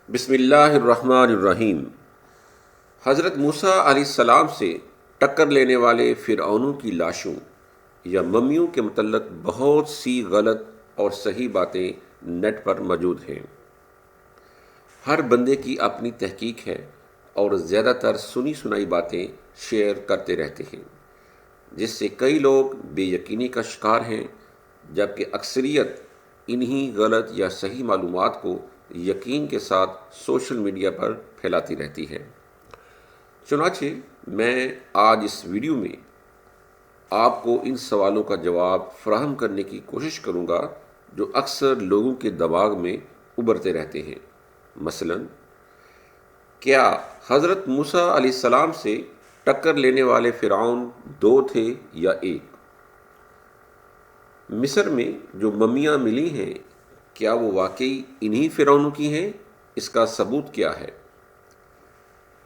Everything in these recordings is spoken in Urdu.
بسم اللہ الرحمن الرحیم۔ حضرت موسیٰ علیہ السلام سے ٹکر لینے والے فرعونوں کی لاشوں یا ممیوں کے متعلق بہت سی غلط اور صحیح باتیں نیٹ پر موجود ہیں۔ ہر بندے کی اپنی تحقیق ہے اور زیادہ تر سنی سنائی باتیں شیئر کرتے رہتے ہیں، جس سے کئی لوگ بے یقینی کا شکار ہیں، جبکہ اکثریت انہی غلط یا صحیح معلومات کو یقین کے ساتھ سوشل میڈیا پر پھیلاتی رہتی ہے۔ چنانچہ میں آج اس ویڈیو میں آپ کو ان سوالوں کا جواب فراہم کرنے کی کوشش کروں گا جو اکثر لوگوں کے دماغ میں ابھرتے رہتے ہیں۔ مثلا، کیا حضرت موسیٰ علیہ السلام سے ٹکر لینے والے فرعون دو تھے یا ایک؟ مصر میں جو ممیاں ملی ہیں، کیا وہ واقعی انہی فرعونوں کی ہیں؟ اس کا ثبوت کیا ہے؟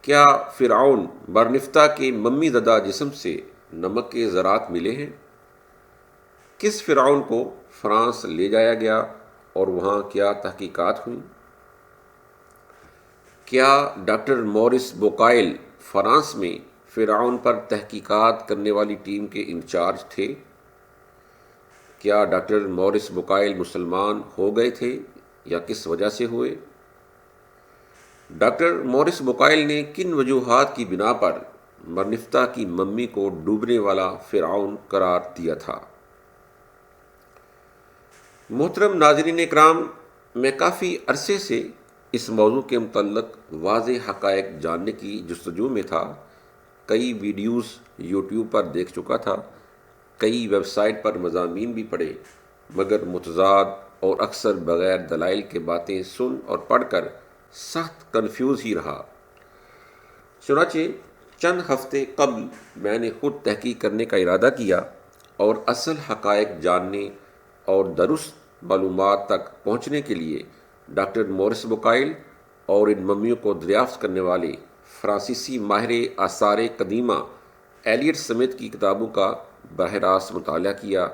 کیا فرعون برنفتہ کے ممی زدہ جسم سے نمک کے ذرات ملے ہیں؟ کس فرعون کو فرانس لے جایا گیا اور وہاں کیا تحقیقات ہوئیں؟ کیا ڈاکٹر مورس بوکائل فرانس میں فرعون پر تحقیقات کرنے والی ٹیم کے انچارج تھے؟ کیا ڈاکٹر مورس بوکائل مسلمان ہو گئے تھے یا کس وجہ سے ہوئے؟ ڈاکٹر مورس بوکائل نے کن وجوہات کی بنا پر برنفتہ کی ممی کو ڈوبنے والا فرعون قرار دیا تھا؟ محترم ناظرین اکرام، میں کافی عرصے سے اس موضوع کے متعلق واضح حقائق جاننے کی جستجو میں تھا۔ کئی ویڈیوز یوٹیوب پر دیکھ چکا تھا، کئی ویب سائٹ پر مضامین بھی پڑھے، مگر متضاد اور اکثر بغیر دلائل کے باتیں سن اور پڑھ کر سخت کنفیوز ہی رہا۔ چنانچہ چند ہفتے قبل میں نے خود تحقیق کرنے کا ارادہ کیا اور اصل حقائق جاننے اور درست معلومات تک پہنچنے کے لیے ڈاکٹر مورس بوکائل اور ان ممیوں کو دریافت کرنے والے فرانسیسی ماہر آثار قدیمہ ایلیٹ سمتھ کی کتابوں کا براہ راست مطالعہ کیا،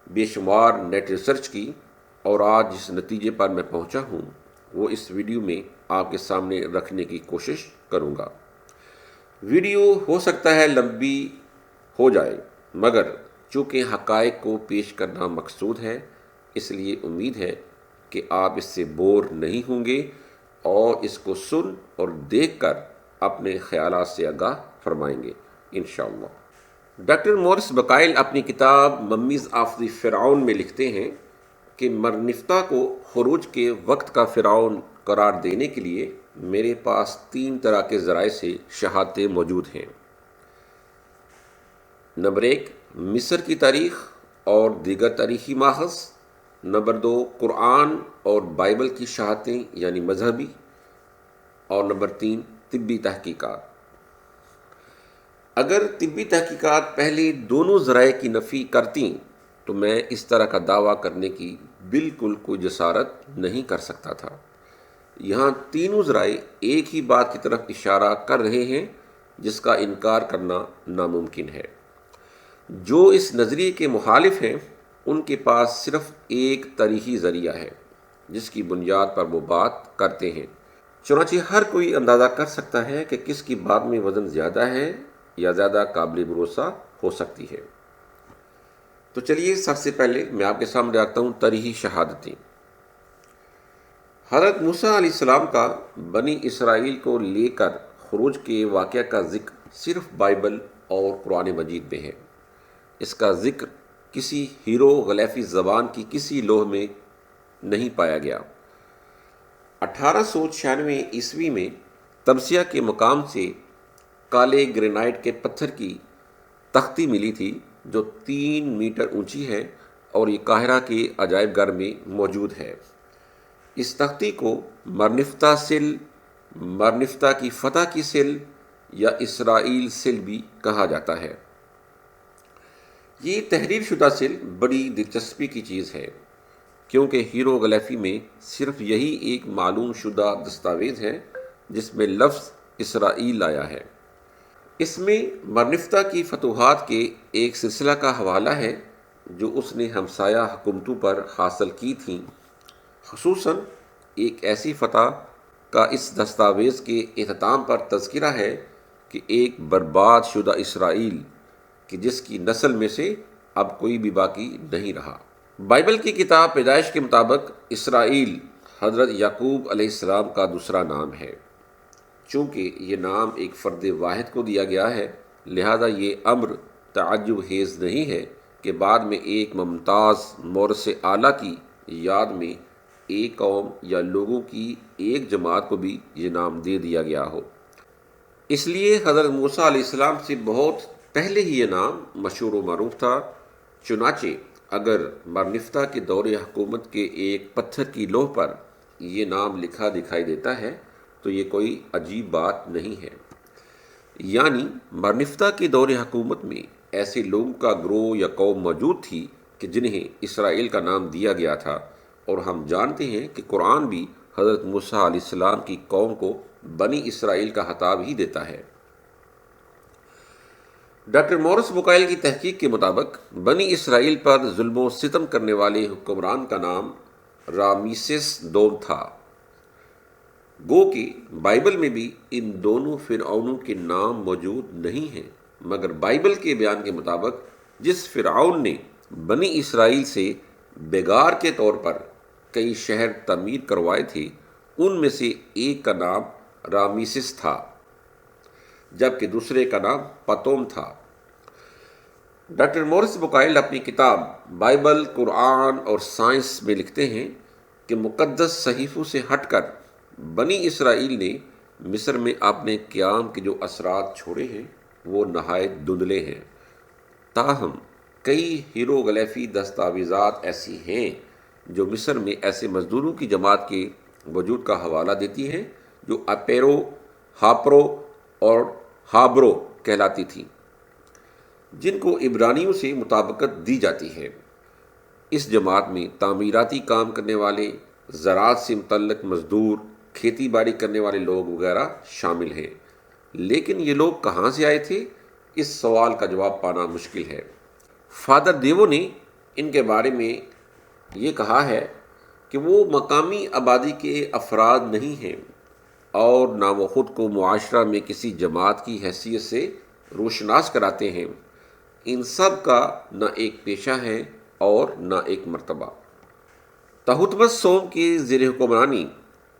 بے شمار نیٹ ریسرچ کی، اور آج جس نتیجے پر میں پہنچا ہوں وہ اس ویڈیو میں آپ کے سامنے رکھنے کی کوشش کروں گا۔ ویڈیو ہو سکتا ہے لمبی ہو جائے، مگر چونکہ حقائق کو پیش کرنا مقصود ہے، اس لیے امید ہے کہ آپ اس سے بور نہیں ہوں گے اور اس کو سن اور دیکھ کر اپنے خیالات سے آگاہ فرمائیں گے انشاءاللہ۔ ڈاکٹر مورس بوکائل اپنی کتاب ممیز آف دی فرعون میں لکھتے ہیں کہ برنفتہ کو خروج کے وقت کا فرعون قرار دینے کے لیے میرے پاس 3 طرح کے ذرائع سے شہادتیں موجود ہیں۔ نمبر 1، مصر کی تاریخ اور دیگر تاریخی ماخذ۔ نمبر 2، قرآن اور بائبل کی شہادتیں یعنی مذہبی۔ اور نمبر 3، طبی تحقیقات۔ اگر طبی تحقیقات پہلے دونوں ذرائع کی نفی کرتیں تو میں اس طرح کا دعویٰ کرنے کی بالکل کوئی جسارت نہیں کر سکتا تھا۔ یہاں تینوں ذرائع ایک ہی بات کی طرف اشارہ کر رہے ہیں جس کا انکار کرنا ناممکن ہے۔ جو اس نظریے کے مخالف ہیں ان کے پاس صرف ایک تاریخی ذریعہ ہے جس کی بنیاد پر وہ بات کرتے ہیں۔ چنانچہ ہر کوئی اندازہ کر سکتا ہے کہ کس کی بات میں وزن زیادہ ہے یا زیادہ قابل بھروسہ ہو سکتی ہے۔ تو چلیے سب سے پہلے میں آپ کے سامنے رکھتا ہوں تاریخی شہادتیں۔ حضرت موسیٰ علیہ السلام کا بنی اسرائیل کو لے کر خروج کے واقعہ کا ذکر صرف بائبل اور قرآن مجید میں ہے۔ اس کا ذکر کسی ہیروغلیفی زبان کی کسی لوح میں نہیں پایا گیا۔ 1896 عیسوی میں تمسیہ کے مقام سے کالے گرینائٹ کے پتھر کی تختی ملی تھی جو 3 میٹر اونچی ہے اور یہ قاہرہ کے عجائب گھر میں موجود ہے۔ اس تختی کو مرنفتہ سل، مرنفتہ کی فتح کی سل یا اسرائیل سل بھی کہا جاتا ہے۔ یہ تحریر شدہ سل بڑی دلچسپی کی چیز ہے کیونکہ ہیروغلیفی میں صرف یہی ایک معلوم شدہ دستاویز ہے جس میں لفظ اسرائیل آیا ہے۔ اس میں مرنفتہ کی فتوحات کے ایک سلسلہ کا حوالہ ہے جو اس نے ہمسایہ حکومتوں پر حاصل کی تھیں، خصوصاً ایک ایسی فتح کا اس دستاویز کے اختتام پر تذکرہ ہے کہ ایک برباد شدہ اسرائیل کہ جس کی نسل میں سے اب کوئی بھی باقی نہیں رہا۔ بائبل کی کتاب پیدائش کے مطابق اسرائیل حضرت یعقوب علیہ السلام کا دوسرا نام ہے۔ چونکہ یہ نام ایک فرد واحد کو دیا گیا ہے، لہذا یہ امر تعجب خیز نہیں ہے کہ بعد میں ایک ممتاز مورث اعلیٰ کی یاد میں ایک قوم یا لوگوں کی ایک جماعت کو بھی یہ نام دے دیا گیا ہو۔ اس لیے حضرت موسیٰ علیہ السلام سے بہت پہلے ہی یہ نام مشہور و معروف تھا۔ چنانچہ اگر مرنفتہ کے دور حکومت کے ایک پتھر کی لوح پر یہ نام لکھا دکھائی دیتا ہے تو یہ کوئی عجیب بات نہیں ہے۔ یعنی مرنفتہ کے دور حکومت میں ایسے لوگوں کا گروہ یا قوم موجود تھی کہ جنہیں اسرائیل کا نام دیا گیا تھا، اور ہم جانتے ہیں کہ قرآن بھی حضرت موسیٰ علیہ السلام کی قوم کو بنی اسرائیل کا خطاب ہی دیتا ہے۔ ڈاکٹر مورس بکائل کی تحقیق کے مطابق بنی اسرائیل پر ظلم و ستم کرنے والے حکمران کا نام رامیسس دوم تھا۔ گو کہ بائبل میں بھی ان دونوں فرعونوں کے نام موجود نہیں ہیں، مگر بائبل کے بیان کے مطابق جس فرعون نے بنی اسرائیل سے بیگار کے طور پر کئی شہر تعمیر کروائے تھے، ان میں سے ایک کا نام رامیسس تھا جبکہ دوسرے کا نام پتوم تھا۔ ڈاکٹر مورس بکائل اپنی کتاب بائبل، قرآن اور سائنس میں لکھتے ہیں کہ مقدس صحیفوں سے ہٹ کر بنی اسرائیل نے مصر میں اپنے قیام کے جو اثرات چھوڑے ہیں وہ نہایت دھندلے ہیں۔ تاہم کئی ہیروغلیفی دستاویزات ایسی ہیں جو مصر میں ایسے مزدوروں کی جماعت کے وجود کا حوالہ دیتی ہیں جو اپیرو، ہاپرو اور ہابرو کہلاتی تھیں، جن کو عبرانیوں سے مطابقت دی جاتی ہے۔ اس جماعت میں تعمیراتی کام کرنے والے، زراعت سے متعلق مزدور، کھیتی باڑی کرنے والے لوگ وغیرہ شامل ہیں۔ لیکن یہ لوگ کہاں سے آئے تھے، اس سوال کا جواب پانا مشکل ہے۔ فادر دیوو نے ان کے بارے میں یہ کہا ہے کہ وہ مقامی آبادی کے افراد نہیں ہیں اور نہ وہ خود کو معاشرہ میں کسی جماعت کی حیثیت سے روشناس کراتے ہیں۔ ان سب کا نہ ایک پیشہ ہے اور نہ ایک مرتبہ۔ تہوتمس سوم کی زیر حکمرانی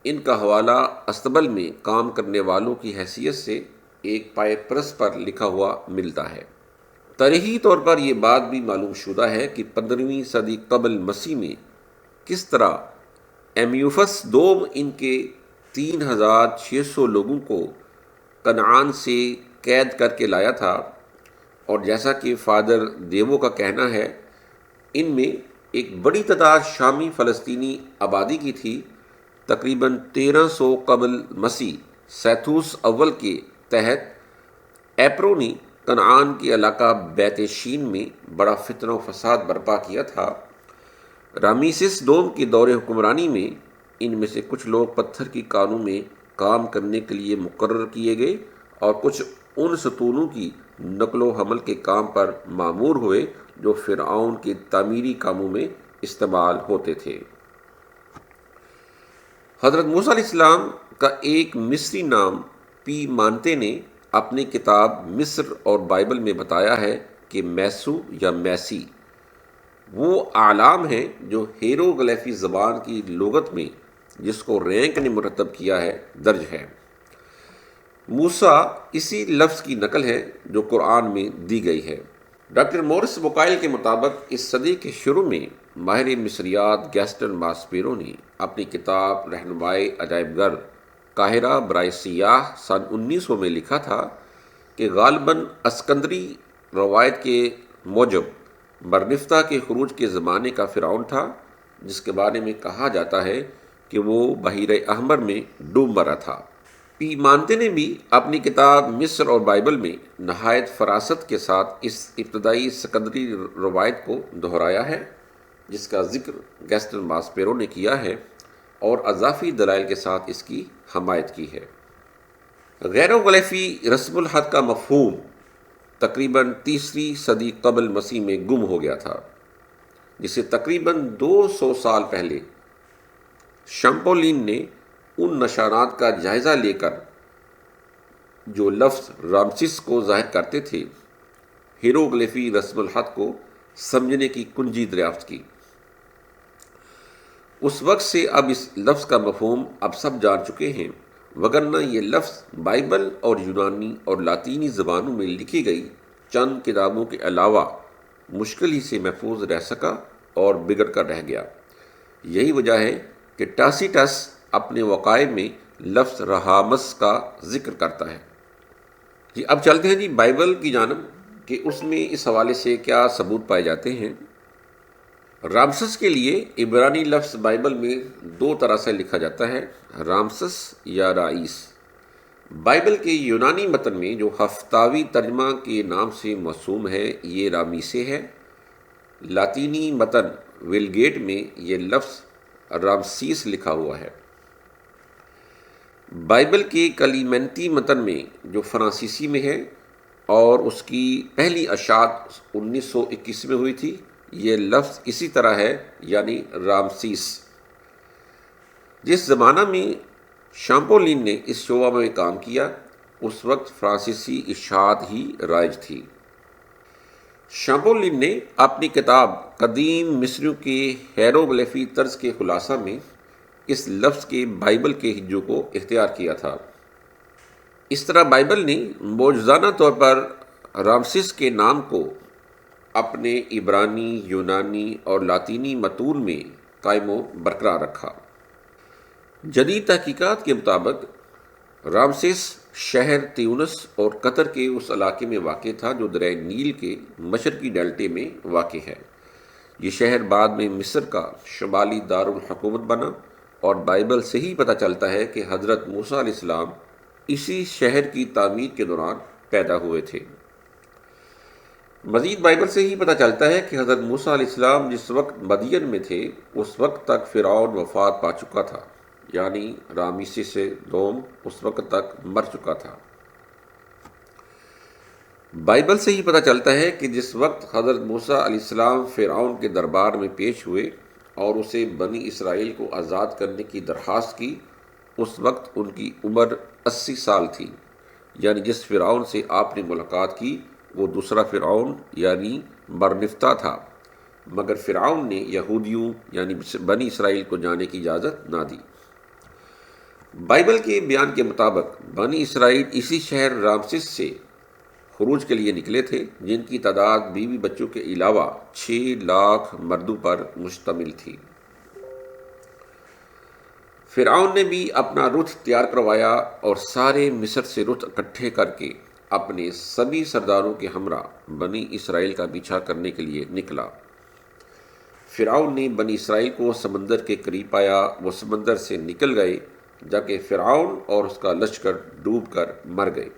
ان کا حوالہ استبل میں کام کرنے والوں کی حیثیت سے ایک پائے پرس پر لکھا ہوا ملتا ہے۔ تاریخی طور پر یہ بات بھی معلوم شدہ ہے کہ 15ویں صدی قبل مسیح میں کس طرح ایمیوفس دوم ان کے 3600 لوگوں کو کنعان سے قید کر کے لایا تھا، اور جیسا کہ فادر دیوو کا کہنا ہے ان میں ایک بڑی تعداد شامی فلسطینی آبادی کی تھی۔ تقریباً 1300 قبل مسیح سیتھوس اول کے تحت ایپرو نے کنعان کے علاقہ بیت شین میں بڑا فتنہ و فساد برپا کیا تھا۔ رامیسس دوم کی دور حکمرانی میں ان میں سے کچھ لوگ پتھر کی کانوں میں کام کرنے کے لیے مقرر کیے گئے اور کچھ ان ستونوں کی نقل و حمل کے کام پر مامور ہوئے جو فرعون کے تعمیری کاموں میں استعمال ہوتے تھے۔ حضرت موسیٰ علیہ السلام کا ایک مصری نام پی مانتے نے اپنی کتاب مصر اور بائبل میں بتایا ہے کہ میسو یا میسی وہ اعلام ہیں جو ہیروغلیفی زبان کی لغت میں جس کو رینک نے مرتب کیا ہے درج ہے۔ موسیٰ اسی لفظ کی نقل ہے جو قرآن میں دی گئی ہے۔ ڈاکٹر مورس بکائل کے مطابق اس صدی کے شروع میں ماہر مصریات گیسٹن ماسپیرو نے اپنی کتاب رہنمائے عجائب گھر قاہرہ برائے سیاح سن 1900 میں لکھا تھا کہ غالباً اسکندری روایت کے موجب برنفتہ کے خروج کے زمانے کا فرعون تھا، جس کے بارے میں کہا جاتا ہے کہ وہ بحیر احمر میں ڈوب مرا تھا۔ پی مانتے نے بھی اپنی کتاب مصر اور بائبل میں نہایت فراست کے ساتھ اس ابتدائی سکندری روایت کو دہرایا ہے جس کا ذکر گیسٹن ماسپیرو نے کیا ہے، اور اضافی دلائل کے ساتھ اس کی حمایت کی ہے۔ غیروغلیفی رسم الخط کا مفہوم تقریباً 3 صدی قبل مسیح میں گم ہو گیا تھا، جسے تقریباً 200 سال پہلے شمپولین نے ان نشانات کا جائزہ لے کر جو لفظ رامسس کو ظاہر کرتے تھے، ہیروگلیفی رسم الخط کو سمجھنے کی کنجی دریافت کی۔ اس وقت سے اب اس لفظ کا مفہوم اب سب جان چکے ہیں، وگرنہ یہ لفظ بائبل اور یونانی اور لاطینی زبانوں میں لکھی گئی چند کتابوں کے علاوہ مشکل ہی سے محفوظ رہ سکا اور بگڑ کر رہ گیا۔ یہی وجہ ہے کہ ٹاسیٹس اپنے وقائع میں لفظ رہامس کا ذکر کرتا ہے۔ جی اب چلتے ہیں بائبل کی جانب کہ اس میں اس حوالے سے کیا ثبوت پائے جاتے ہیں۔ رامسس کے لیے عبرانی لفظ بائبل میں دو طرح سے لکھا جاتا ہے، رامسس یا رائس۔ بائبل کے یونانی متن میں جو ہفتاوی ترجمہ کے نام سے موسوم ہے یہ رامیسے ہے۔ لاطینی متن ویلگیٹ میں یہ لفظ رامسیس لکھا ہوا ہے۔ بائبل کے کلیمنتی متن میں جو فرانسیسی میں ہے اور اس کی پہلی اشاعت 1921 میں ہوئی تھی، یہ لفظ اسی طرح ہے، یعنی رامسیس۔ جس زمانہ میں شامپولین نے اس شعبہ میں کام کیا اس وقت فرانسیسی اشاعت ہی رائج تھی۔ شامپولین نے اپنی کتاب قدیم مصریوں کے ہیروگلیفی طرز کے خلاصہ میں اس لفظ کے بائبل کے ہجو کو اختیار کیا تھا۔ اس طرح بائبل نے معجزانہ طور پر رامسس کے نام کو اپنے عبرانی، یونانی اور لاطینی متون میں قائم و برقرار رکھا۔ جدید تحقیقات کے مطابق رامسس شہر تیونس اور قطر کے اس علاقے میں واقع تھا جو دریائے نیل کے مشرقی ڈیلٹے میں واقع ہے۔ یہ شہر بعد میں مصر کا شمالی دارالحکومت بنا اور بائبل سے ہی پتہ چلتا ہے کہ حضرت موسیٰ علیہ السلام اسی شہر کی تعمیر کے دوران پیدا ہوئے تھے۔ مزید بائبل سے ہی پتہ چلتا ہے کہ حضرت موسیٰ علیہ السلام جس وقت مدین میں تھے اس وقت تک فرعون وفات پا چکا تھا، یعنی رامسس دوم اس وقت تک مر چکا تھا۔ بائبل سے ہی پتہ چلتا ہے کہ جس وقت حضرت موسیٰ علیہ السلام فرعون کے دربار میں پیش ہوئے اور اسے بنی اسرائیل کو آزاد کرنے کی درخواست کی، اس وقت ان کی عمر 80 سال تھی، یعنی جس فرعون سے آپ نے ملاقات کی وہ دوسرا فرعون یعنی برنفتہ تھا، مگر فرعون نے یہودیوں یعنی بنی اسرائیل کو جانے کی اجازت نہ دی۔ بائبل کے بیان کے مطابق بنی اسرائیل اسی شہر رامسس سے خروج کے لیے نکلے تھے، جن کی تعداد بیوی بچوں کے علاوہ 6 لاکھ مردوں پر مشتمل تھی۔ فرعون نے بھی اپنا رتھ تیار کروایا اور سارے مصر سے رتھ اکٹھے کر کے اپنے سبھی سرداروں کے ہمراہ بنی اسرائیل کا پیچھا کرنے کے لیے نکلا۔ فرعون نے بنی اسرائیل کو سمندر کے قریب پایا، وہ سمندر سے نکل گئے جبکہ فرعون اور اس کا لشکر ڈوب کر مر گئے۔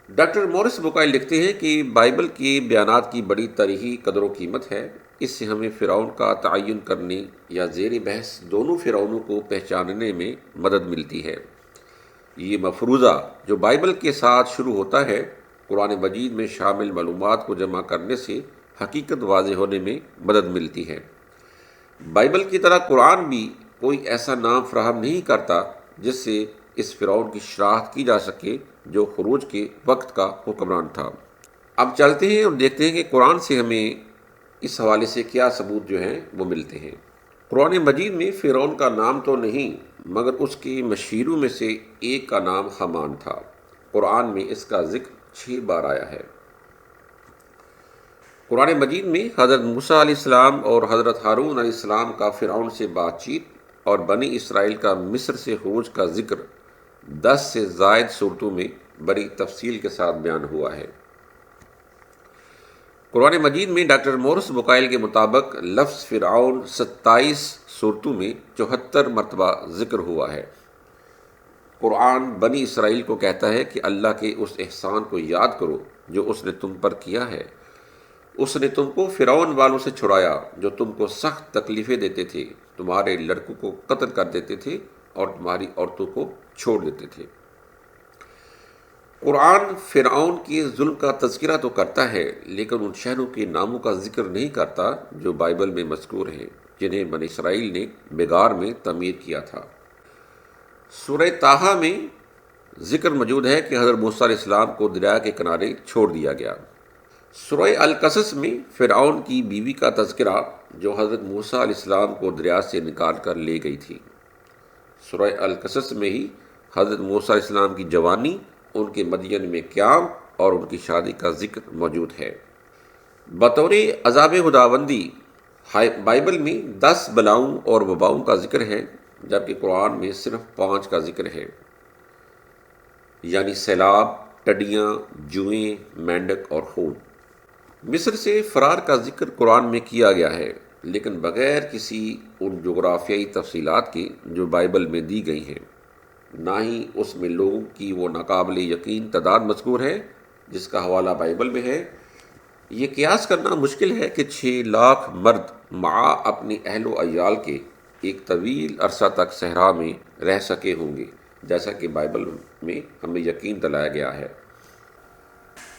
ڈاکٹر مورس بوکائل لکھتے ہیں کہ بائبل کے بیانات کی بڑی تاریخی قدر و قیمت ہے۔ اس سے ہمیں فرعون کا تعین کرنے یا زیر بحث دونوں فرعونوں کو پہچاننے میں مدد ملتی ہے۔ یہ مفروضہ جو بائبل کے ساتھ شروع ہوتا ہے، قرآن مجید میں شامل معلومات کو جمع کرنے سے حقیقت واضح ہونے میں مدد ملتی ہے۔ بائبل کی طرح قرآن بھی کوئی ایسا نام فراہم نہیں کرتا جس سے اس فرعون کی شناخت کی جا سکے جو خروج کے وقت کا حکمران تھا۔ اب چلتے ہیں اور دیکھتے ہیں کہ قرآن سے ہمیں اس حوالے سے کیا ثبوت جو ہیں وہ ملتے ہیں۔ قرآن مجید میں فرعون کا نام تو نہیں مگر اس کے مشیروں میں سے ایک کا نام حامان تھا۔ قرآن میں اس کا ذکر 6 بار آیا ہے۔ قرآن مجید میں حضرت موسیٰ علیہ السلام اور حضرت ہارون علیہ السلام کا فرعون سے بات چیت اور بنی اسرائیل کا مصر سے خروج کا ذکر 10 سے زائد صورتوں میں بڑی تفصیل کے ساتھ بیان ہوا ہے۔ قرآن مجید میں ڈاکٹر مورس بوکائل کے مطابق لفظ فرعون 27 صورتوں میں 74 مرتبہ ذکر ہوا ہے۔ قرآن بنی اسرائیل کو کہتا ہے کہ اللہ کے اس احسان کو یاد کرو جو اس نے تم پر کیا ہے۔ اس نے تم کو فرعون والوں سے چھڑایا جو تم کو سخت تکلیفیں دیتے تھے، تمہارے لڑکوں کو قتل کر دیتے تھے اور تمہاری عورتوں کو چھوڑ دیتے تھے۔ قرآن فرعون کے ظلم کا تذکرہ تو کرتا ہے لیکن ان شہروں کے ناموں کا ذکر نہیں کرتا جو بائبل میں مذکور ہیں۔ جنہیں بنی اسرائیل نے بغار میں تعمیر کیا تھا۔ سورہ طٰہٰ میں ذکر موجود ہے کہ حضرت موسیٰ علیہ السلام کو دریا کے کنارے چھوڑ دیا گیا۔ سورہ القصص میں فرعون کی بیوی کا تذکرہ جو حضرت موسیٰ علیہ السلام کو دریا سے نکال کر لے گئی تھی۔ سورہ القصص میں ہی حضرت موسیٰ علیہ السلام کی جوانی، ان کے مدین میں قیام اور ان کی شادی کا ذکر موجود ہے۔ بطور عذاب خداوندی بائبل میں 10 بلاؤں اور وباؤں کا ذکر ہے، جبکہ قرآن میں صرف 5 کا ذکر ہے، یعنی سیلاب، ٹڈیاں، جوئیں، مینڈک اور خون۔ مصر سے فرار کا ذکر قرآن میں کیا گیا ہے، لیکن بغیر کسی ان جغرافیائی تفصیلات کے جو بائبل میں دی گئی ہیں، نہ ہی اس میں لوگوں کی وہ ناقابل یقین تعداد مذکور ہے جس کا حوالہ بائبل میں ہے۔ یہ قیاس کرنا مشکل ہے کہ 6 لاکھ مرد مع اپنے اہل و عیال کے ایک طویل عرصہ تک صحرا میں رہ سکے ہوں گے، جیسا کہ بائبل میں ہمیں یقین دلایا گیا ہے۔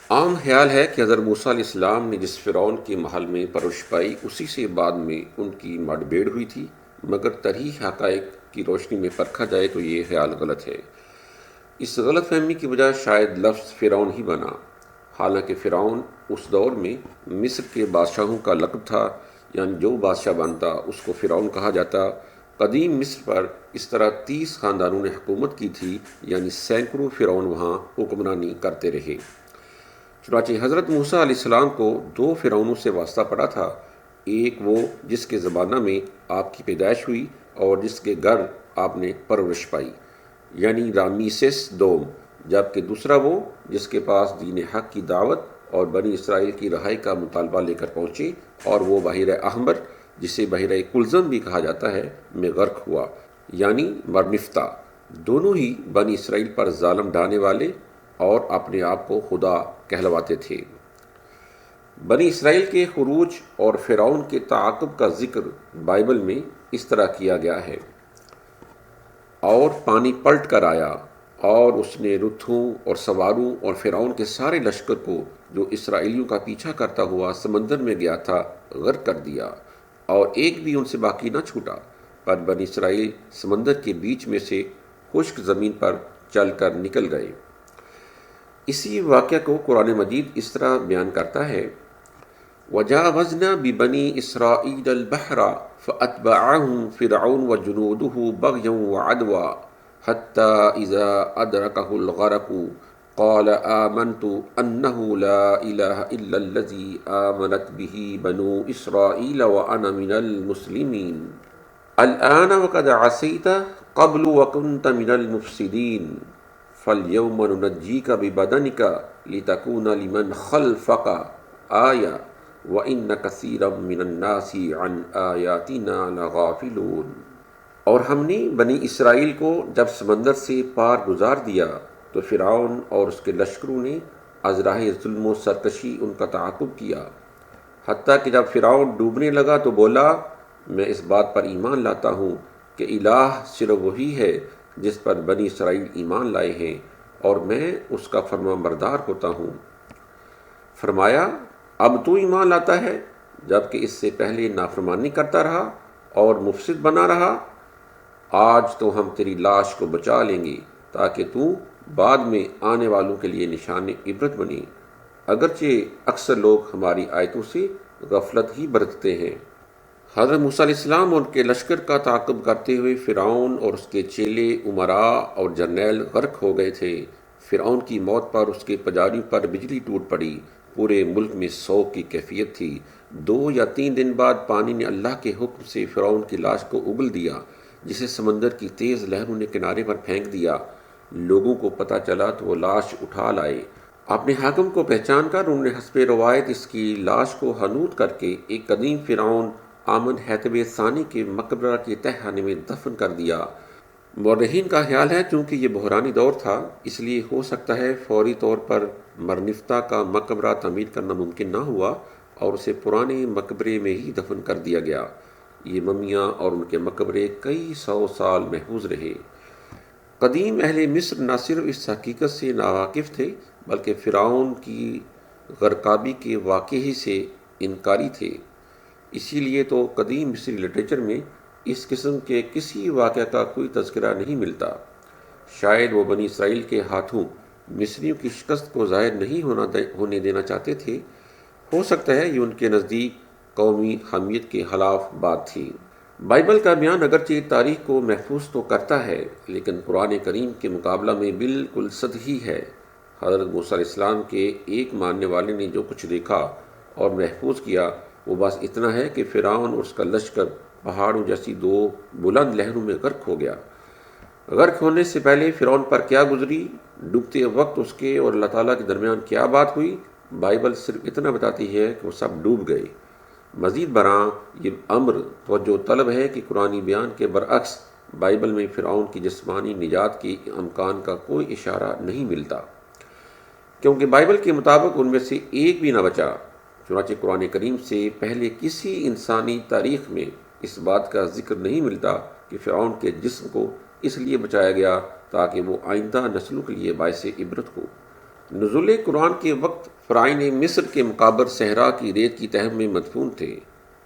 عام خیال ہے کہ حضرت موسیٰ علیہ السلام نے جس فرعون کے محل میں پرورش پائی، اسی سے بعد میں ان کی مڈ بھیڑ ہوئی تھی، مگر تاریخی حقائق کی روشنی میں پرکھا جائے تو یہ خیال غلط ہے۔ اس غلط فہمی کی وجہ شاید لفظ فرعون ہی بنا، حالانکہ فرعون اس دور میں مصر کے بادشاہوں کا لقب تھا، یعنی جو بادشاہ بنتا اس کو فرعون کہا جاتا۔ قدیم مصر پر اس طرح 30 خاندانوں نے حکومت کی تھی، یعنی سینکڑوں فرعون وہاں حکمرانی کرتے رہے۔ چنانچہ حضرت موسیٰ علیہ السلام کو 2 فرعونوں سے واسطہ پڑا تھا، ایک وہ جس کے زمانہ میں آپ کی پیدائش ہوئی اور جس کے گھر آپ نے پرورش پائی، یعنی رامیسس دوم، جبکہ دوسرا وہ جس کے پاس دین حق کی دعوت اور بنی اسرائیل کی رہائی کا مطالبہ لے کر پہنچے، اور وہ بحیرہ احمر جسے بحیرہ کلزم بھی کہا جاتا ہے میں غرق ہوا، یعنی مرنفتہ۔ دونوں ہی بنی اسرائیل پر ظالم ڈھانے والے اور اپنے آپ کو خدا کہلواتے تھے۔ بنی اسرائیل کے خروج اور فرعون کے تعاقب کا ذکر بائبل میں اس طرح کیا گیا ہے: اور پانی پلٹ کر آیا اور اس نے رتھوں اور سواروں اور فرعون کے سارے لشکر کو جو اسرائیلیوں کا پیچھا کرتا ہوا سمندر میں گیا تھا غرق کر دیا، اور ایک بھی ان سے باقی نہ چھوٹا، پر بنی اسرائیل سمندر کے بیچ میں سے خشک زمین پر چل کر نکل گئے۔ اسی واقعہ کو قرآن مجید اس طرح بیان کرتا ہے: وَجَاوَزْنَا بِبَنِي إِسْرَائِيلَ الْبَحْرَ فَأَتْبَعَهُمْ فِرْعَوْنُ وَجُنُودُهُ بَغْيًا وَعَدْوًا حَتَّى إِذَا أَدْرَكَهُ الْغَرَقُ قَالَ آمَنْتُ أَنَّهُ لَا إِلَهَ إِلَّا الَّذِي آمَنَتْ بِهِ بَنُو إِسْرَائِيلَ وَأَنَا مِنَ الْمُسْلِمِينَ الْآنَ وَقَدْ عَصَيْتَ قَبْلُ وَكُنْتَ مِنَ الْمُفْسِدِينَ فَالْيَوْمَ نُنَجِّيكَ بِبَدَنِكَ لِتَكُونَ لِمَنْ خَلْفَكَ آيَةً وَإِنَّ كَثِيرًا مِنَ النَّاسِ عَنْ آيَاتِنَا لَغَافِلُونَ۔ اور ہم نے بنی اسرائیل کو جب سمندر سے پار گزار دیا تو فرعون اور اس کے لشکروں نے از راہ ظلم و سرکشی ان کا تعاقب کیا، حتیٰ کہ جب فرعون ڈوبنے لگا تو بولا: میں اس بات پر ایمان لاتا ہوں کہ الہ صرف وہی ہے جس پر بنی اسرائیل ایمان لائے ہیں، اور میں اس کا فرما بردار ہوتا ہوں۔ فرمایا: اب تو ایمان لاتا ہے جبکہ اس سے پہلے نافرمانی کرتا رہا اور مفسد بنا رہا؟ آج تو ہم تیری لاش کو بچا لیں گے تاکہ تو بعد میں آنے والوں کے لیے نشان عبرت بنے، اگرچہ اکثر لوگ ہماری آیتوں سے غفلت ہی برتتے ہیں۔ حضرت موسیٰ علیہ السلام اور ان کے لشکر کا تعاقب کرتے ہوئے فرعون اور اس کے چیلے، امراء اور جرنیل غرق ہو گئے تھے۔ فرعون کی موت پر اس کے پجاریوں پر بجلی ٹوٹ پڑی، پورے ملک میں سوگ کی کیفیت تھی۔ 2 یا 3 دن بعد پانی نے اللہ کے حکم سے فرعون کی لاش کو اگل دیا، جسے سمندر کی تیز لہروں نے کنارے پر پھینک دیا۔ لوگوں کو پتہ چلا تو وہ لاش اٹھا لائے۔ اپنے حاکم کو پہچان کر انہوں نے حسب روایت اس کی لاش کو حنوط کر کے ایک قدیم فرعون آمن حتب ثانی کے مقبرہ کے تہ خانے میں دفن کر دیا۔ مورخین کا خیال ہے چونکہ یہ بحرانی دور تھا، اس لیے ہو سکتا ہے فوری طور پر مرنفتہ کا مقبرہ تعمیر کرنا ممکن نہ ہوا اور اسے پرانے مقبرے میں ہی دفن کر دیا گیا۔ یہ ممیاں اور ان کے مقبرے کئی 100 سال محفوظ رہے۔ قدیم اہل مصر نہ صرف اس حقیقت سے ناواقف تھے بلکہ فرعون کی غرقابی کے واقعے سے انکاری تھے۔ اسی لیے تو قدیم مصری لٹریچر میں اس قسم کے کسی واقعہ کا کوئی تذکرہ نہیں ملتا۔ شاید وہ بنی اسرائیل کے ہاتھوں مصریوں کی شکست کو ظاہر نہیں ہونے دینا چاہتے تھے۔ ہو سکتا ہے یہ ان کے نزدیک قومی حمیت کے خلاف بات تھی۔ بائبل کا بیان اگرچہ تاریخ کو محفوظ تو کرتا ہے، لیکن قرآن کریم کے مقابلہ میں بالکل سطحی ہے۔ حضرت موسیٰ علیہ السلام کے ایک ماننے والے نے جو کچھ دیکھا اور محفوظ کیا وہ بس اتنا ہے کہ فرعون اور اس کا لشکر پہاڑوں جیسی دو بلند لہروں میں غرق ہو گیا۔ غرق ہونے سے پہلے فرعون پر کیا گزری، ڈوبتے وقت اس کے اور اللہ تعالیٰ کے درمیان کیا بات ہوئی، بائبل صرف اتنا بتاتی ہے کہ وہ سب ڈوب گئے۔ مزید برآں یہ امر توجہ طلب ہے کہ قرآنی بیان کے برعکس بائبل میں فرعون کی جسمانی نجات کے امکان کا کوئی اشارہ نہیں ملتا، کیونکہ بائبل کے مطابق ان میں سے ایک بھی نہ بچا۔ چنانچہ قرآن کریم سے پہلے کسی انسانی تاریخ میں اس بات کا ذکر نہیں ملتا کہ فرعون کے جسم کو اس لیے بچایا گیا تاکہ وہ آئندہ نسلوں کے لیے باعث عبرت ہو۔ نزول قرآن کے وقت فرعون مصر کے مقابر صحرا کی ریت کی تہہ میں مدفون تھے،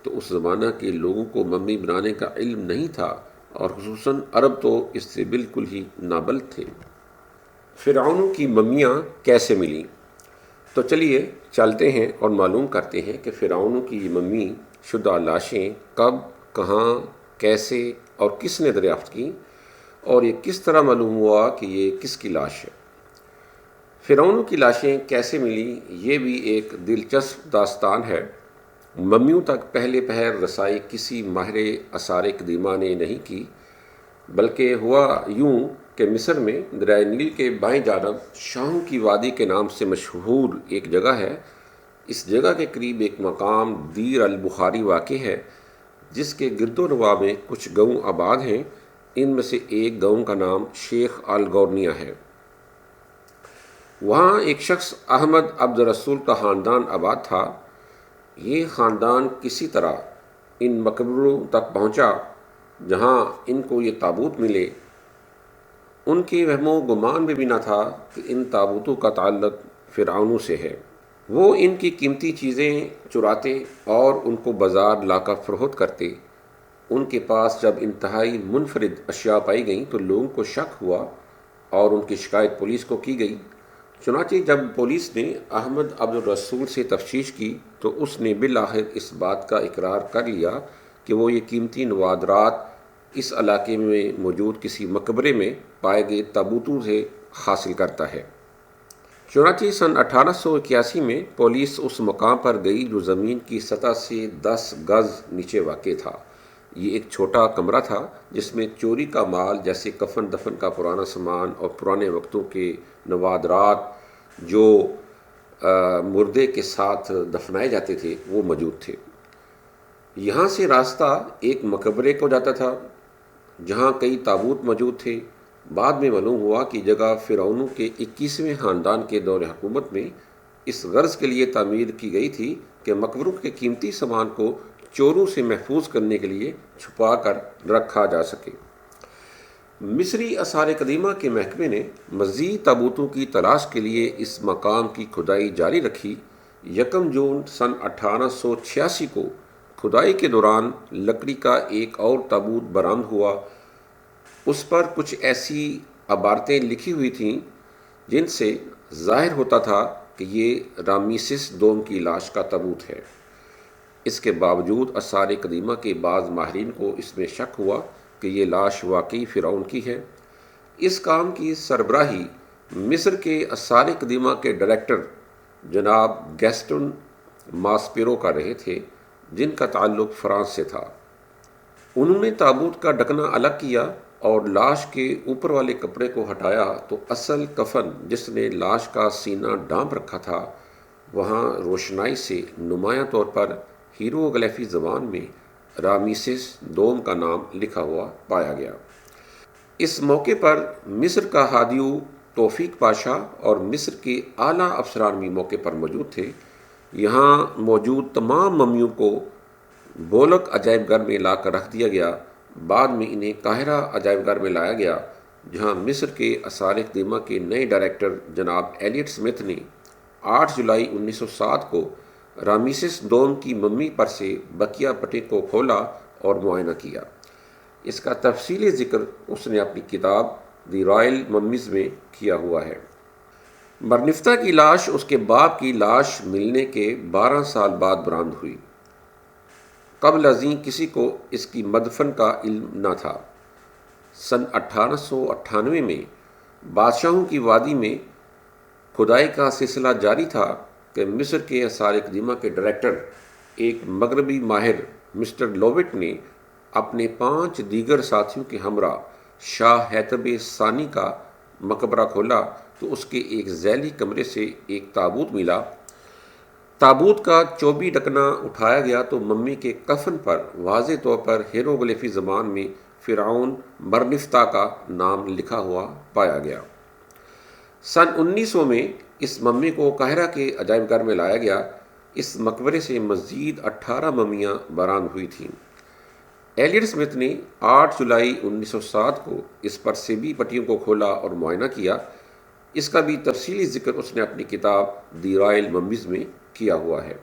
تو اس زمانہ کے لوگوں کو ممی بنانے کا علم نہیں تھا، اور خصوصاً عرب تو اس سے بالکل ہی نابلد تھے۔ فرعونوں کی ممیاں کیسے ملیں؟ تو چلیے چلتے ہیں اور معلوم کرتے ہیں کہ فرعونوں کی ممی شدہ لاشیں کب، کہاں، کیسے اور کس نے دریافت کی، اور یہ کس طرح معلوم ہوا کہ یہ کس کی لاش ہے۔ فرعونوں کی لاشیں کیسے ملیں، یہ بھی ایک دلچسپ داستان ہے۔ ممیوں تک پہلے پہر رسائی کسی ماہر آثار قدیمہ نے نہیں کی، بلکہ ہوا یوں کہ مصر میں دریائے نیل کے بائیں جانب شاہوں کی وادی کے نام سے مشہور ایک جگہ ہے۔ اس جگہ کے قریب ایک مقام دیر البخاری واقع ہے، جس کے گرد و نواح میں کچھ گاؤں آباد ہیں۔ ان میں سے ایک گاؤں کا نام شیخ الگورنیہ ہے۔ وہاں ایک شخص احمد عبد الرسول کا خاندان آباد تھا۔ یہ خاندان کسی طرح ان مقبروں تک پہنچا جہاں ان کو یہ تابوت ملے۔ ان کے وہم و گمان میں بھی نہ تھا کہ ان تابوتوں کا تعلق فرعونوں سے ہے۔ وہ ان کی قیمتی چیزیں چراتے اور ان کو بازار لا کر فروخت کرتے۔ ان کے پاس جب انتہائی منفرد اشیاء پائی گئیں تو لوگوں کو شک ہوا اور ان کی شکایت پولیس کو کی گئی۔ چنانچہ جب پولیس نے احمد عبد الرسول سے تفتیش کی تو اس نے بالآخر اس بات کا اقرار کر لیا کہ وہ یہ قیمتی نوادرات اس علاقے میں موجود کسی مقبرے میں پائے گئے تابوتوں سے حاصل کرتا ہے۔ چنانچہ سن 1881 میں پولیس اس مقام پر گئی جو زمین کی سطح سے 10 گز نیچے واقع تھا۔ یہ ایک چھوٹا کمرہ تھا جس میں چوری کا مال جیسے کفن دفن کا پرانا سامان اور پرانے وقتوں کے نوادرات جو مردے کے ساتھ دفنائے جاتے تھے وہ موجود تھے۔ یہاں سے راستہ ایک مقبرے کو جاتا تھا جہاں کئی تابوت موجود تھے۔ بعد میں معلوم ہوا کہ جگہ فرعونوں کے 21ویں خاندان کے دور حکومت میں اس غرض کے لیے تعمیر کی گئی تھی کہ مقبروں کے قیمتی سامان کو چوروں سے محفوظ کرنے کے لیے چھپا کر رکھا جا سکے۔ مصری آثار قدیمہ کے محکمے نے مزید تابوتوں کی تلاش کے لیے اس مقام کی کھدائی جاری رکھی۔ 1 جون سن 1886 کو کھدائی کے دوران لکڑی کا ایک اور تابوت برآمد ہوا۔ اس پر کچھ ایسی عبارتیں لکھی ہوئی تھیں جن سے ظاہر ہوتا تھا کہ یہ رامیسس دوم کی لاش کا تابوت ہے۔ اس کے باوجود آثار قدیمہ کے بعض ماہرین کو اس میں شک ہوا کہ یہ لاش واقعی فرعون کی ہے۔ اس کام کی سربراہی مصر کے آثار قدیمہ کے ڈائریکٹر جناب گیسٹن ماسپیرو کر رہے تھے، جن کا تعلق فرانس سے تھا۔ انہوں نے تابوت کا ڈھکنا الگ کیا اور لاش کے اوپر والے کپڑے کو ہٹایا تو اصل کفن جس نے لاش کا سینہ ڈھانپ رکھا تھا وہاں روشنائی سے نمایاں طور پر ہیروغلیفی زبان میں رامیسس دوم کا نام لکھا ہوا پایا گیا۔ اس موقع پر مصر کا ہادیو توفیق پاشا اور مصر کے اعلیٰ افسران بھی موقع پر موجود تھے۔ یہاں موجود تمام ممیوں کو بولک عجائب گھر میں لا کر رکھ دیا گیا۔ بعد میں انہیں قاہرہ عجائب گھر میں لایا گیا، جہاں مصر کے آثار قدیمہ کے نئے ڈائریکٹر جناب ایلیٹ سمتھ نے 8 جولائی 1907 کو رامسیس دوم کی ممی پر سے بقیہ پٹے کو کھولا اور معائنہ کیا۔ اس کا تفصیلی ذکر اس نے اپنی کتاب دی رائل ممیز میں کیا ہوا ہے۔ مرنفتہ کی لاش اس کے باپ کی لاش ملنے کے 12 سال بعد برآمد ہوئی۔ قبل ازیں کسی کو اس کی مدفن کا علم نہ تھا۔ سن 1898 میں بادشاہوں کی وادی میں کھدائی کا سلسلہ جاری تھا کہ مصر کے آثار قدیمہ کے ڈائریکٹر ایک مغربی ماہر مسٹر لووٹ نے اپنے 5 دیگر ساتھیوں کے ہمراہ شاہ حیتب ثانی کا مقبرہ کھولا تو اس کے ایک ذیلی کمرے سے ایک تابوت ملا۔ تابوت کا چوبی ڈھکنا اٹھایا گیا تو ممی کے کفن پر واضح طور پر ہیروگلیفی زبان میں فرعون مرنفتہ کا نام لکھا ہوا پایا گیا۔ سن 1900 میں اس ممی کو قاہرہ کے عجائب گھر میں لایا گیا۔ اس مقبرے سے مزید 18 ممیاں برآمد ہوئی تھیں۔ ایلیٹ اسمتھ نے 8 جولائی 1907 کو اس پر سیبی پٹیوں کو کھولا اور معائنہ کیا۔ اس کا بھی تفصیلی ذکر اس نے اپنی کتاب دی رائل ممیز میں کیا ہوا ہے۔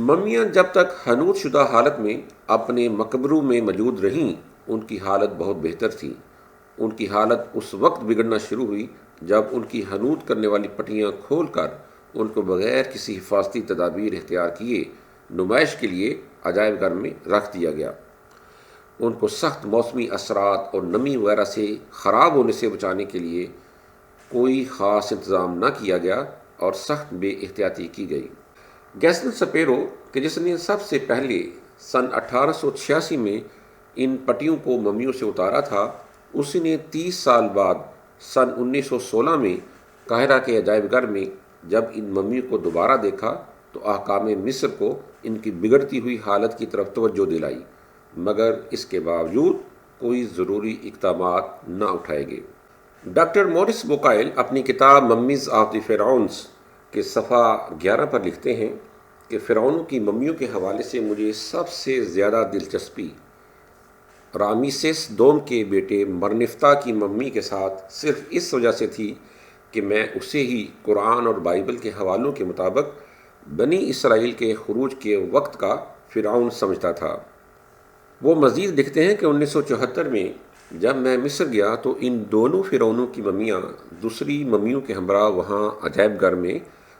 ممیاں جب تک حنوط شدہ حالت میں اپنے مقبروں میں موجود رہیں ان کی حالت بہت بہتر تھی۔ ان کی حالت اس وقت بگڑنا شروع ہوئی جب ان کی حنوط کرنے والی پٹیاں کھول کر ان کو بغیر کسی حفاظتی تدابیر اختیار کیے نمائش کے لیے عجائب گھر میں رکھ دیا گیا۔ ان کو سخت موسمی اثرات اور نمی وغیرہ سے خراب ہونے سے بچانے کے لیے کوئی خاص انتظام نہ کیا گیا اور سخت بے احتیاطی کی گئی۔ گیسن سپیرو کہ جس نے سب سے پہلے سن 1886 میں ان پٹیوں کو ممیوں سے اتارا تھا، اسی نے 30 سال بعد سن 1916 میں قاہرہ کے عجائب گھر میں جب ان ممیوں کو دوبارہ دیکھا تو حکام مصر کو ان کی بگڑتی ہوئی حالت کی طرف توجہ دلائی، مگر اس کے باوجود کوئی ضروری اقدامات نہ اٹھائے گئے۔ ڈاکٹر مورس بوکائل اپنی کتاب ممیز آف دی فرعونز کے صفحہ 11 پر لکھتے ہیں کہ فرعونوں کی ممیوں کے حوالے سے مجھے سب سے زیادہ دلچسپی رامسیس دوم کے بیٹے مرنفتہ کی ممی کے ساتھ صرف اس وجہ سے تھی کہ میں اسے ہی قرآن اور بائبل کے حوالوں کے مطابق بنی اسرائیل کے خروج کے وقت کا فرعون سمجھتا تھا۔ وہ مزید لکھتے ہیں کہ 1974 میں جب میں مصر گیا تو ان دونوں فرعونوں کی ممیاں دوسری ممیوں کے ہمراہ وہاں عجائب گھر میں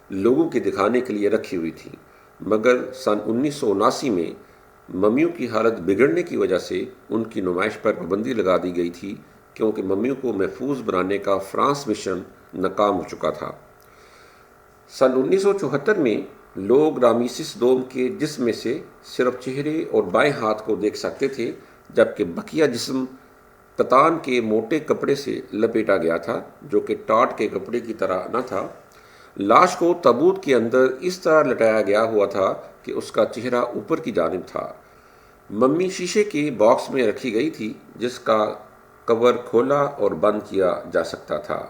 لوگوں کے دکھانے کے لیے رکھی ہوئی تھیں، مگر سن 1979 میں ممیوں کی حالت بگڑنے کی وجہ سے ان کی نمائش پر پابندی لگا دی گئی تھی کیونکہ ممیوں کو محفوظ بنانے کا فرانس مشن ناکام ہو چکا تھا۔ سن 1974 میں لوگ رامسیس دوم کے جسم میں سے صرف چہرے اور بائیں ہاتھ کو دیکھ سکتے تھے، جبکہ بقیہ جسم کتان کے موٹے کپڑے سے لپیٹا گیا تھا جو کہ ٹاٹ کے کپڑے کی طرح نہ تھا۔ لاش کو تابوت کے اندر اس طرح لٹایا گیا ہوا تھا کہ اس کا چہرہ اوپر کی جانب تھا۔ ممی شیشے کے باکس میں رکھی گئی تھی جس کا کور کھولا اور بند کیا جا سکتا تھا۔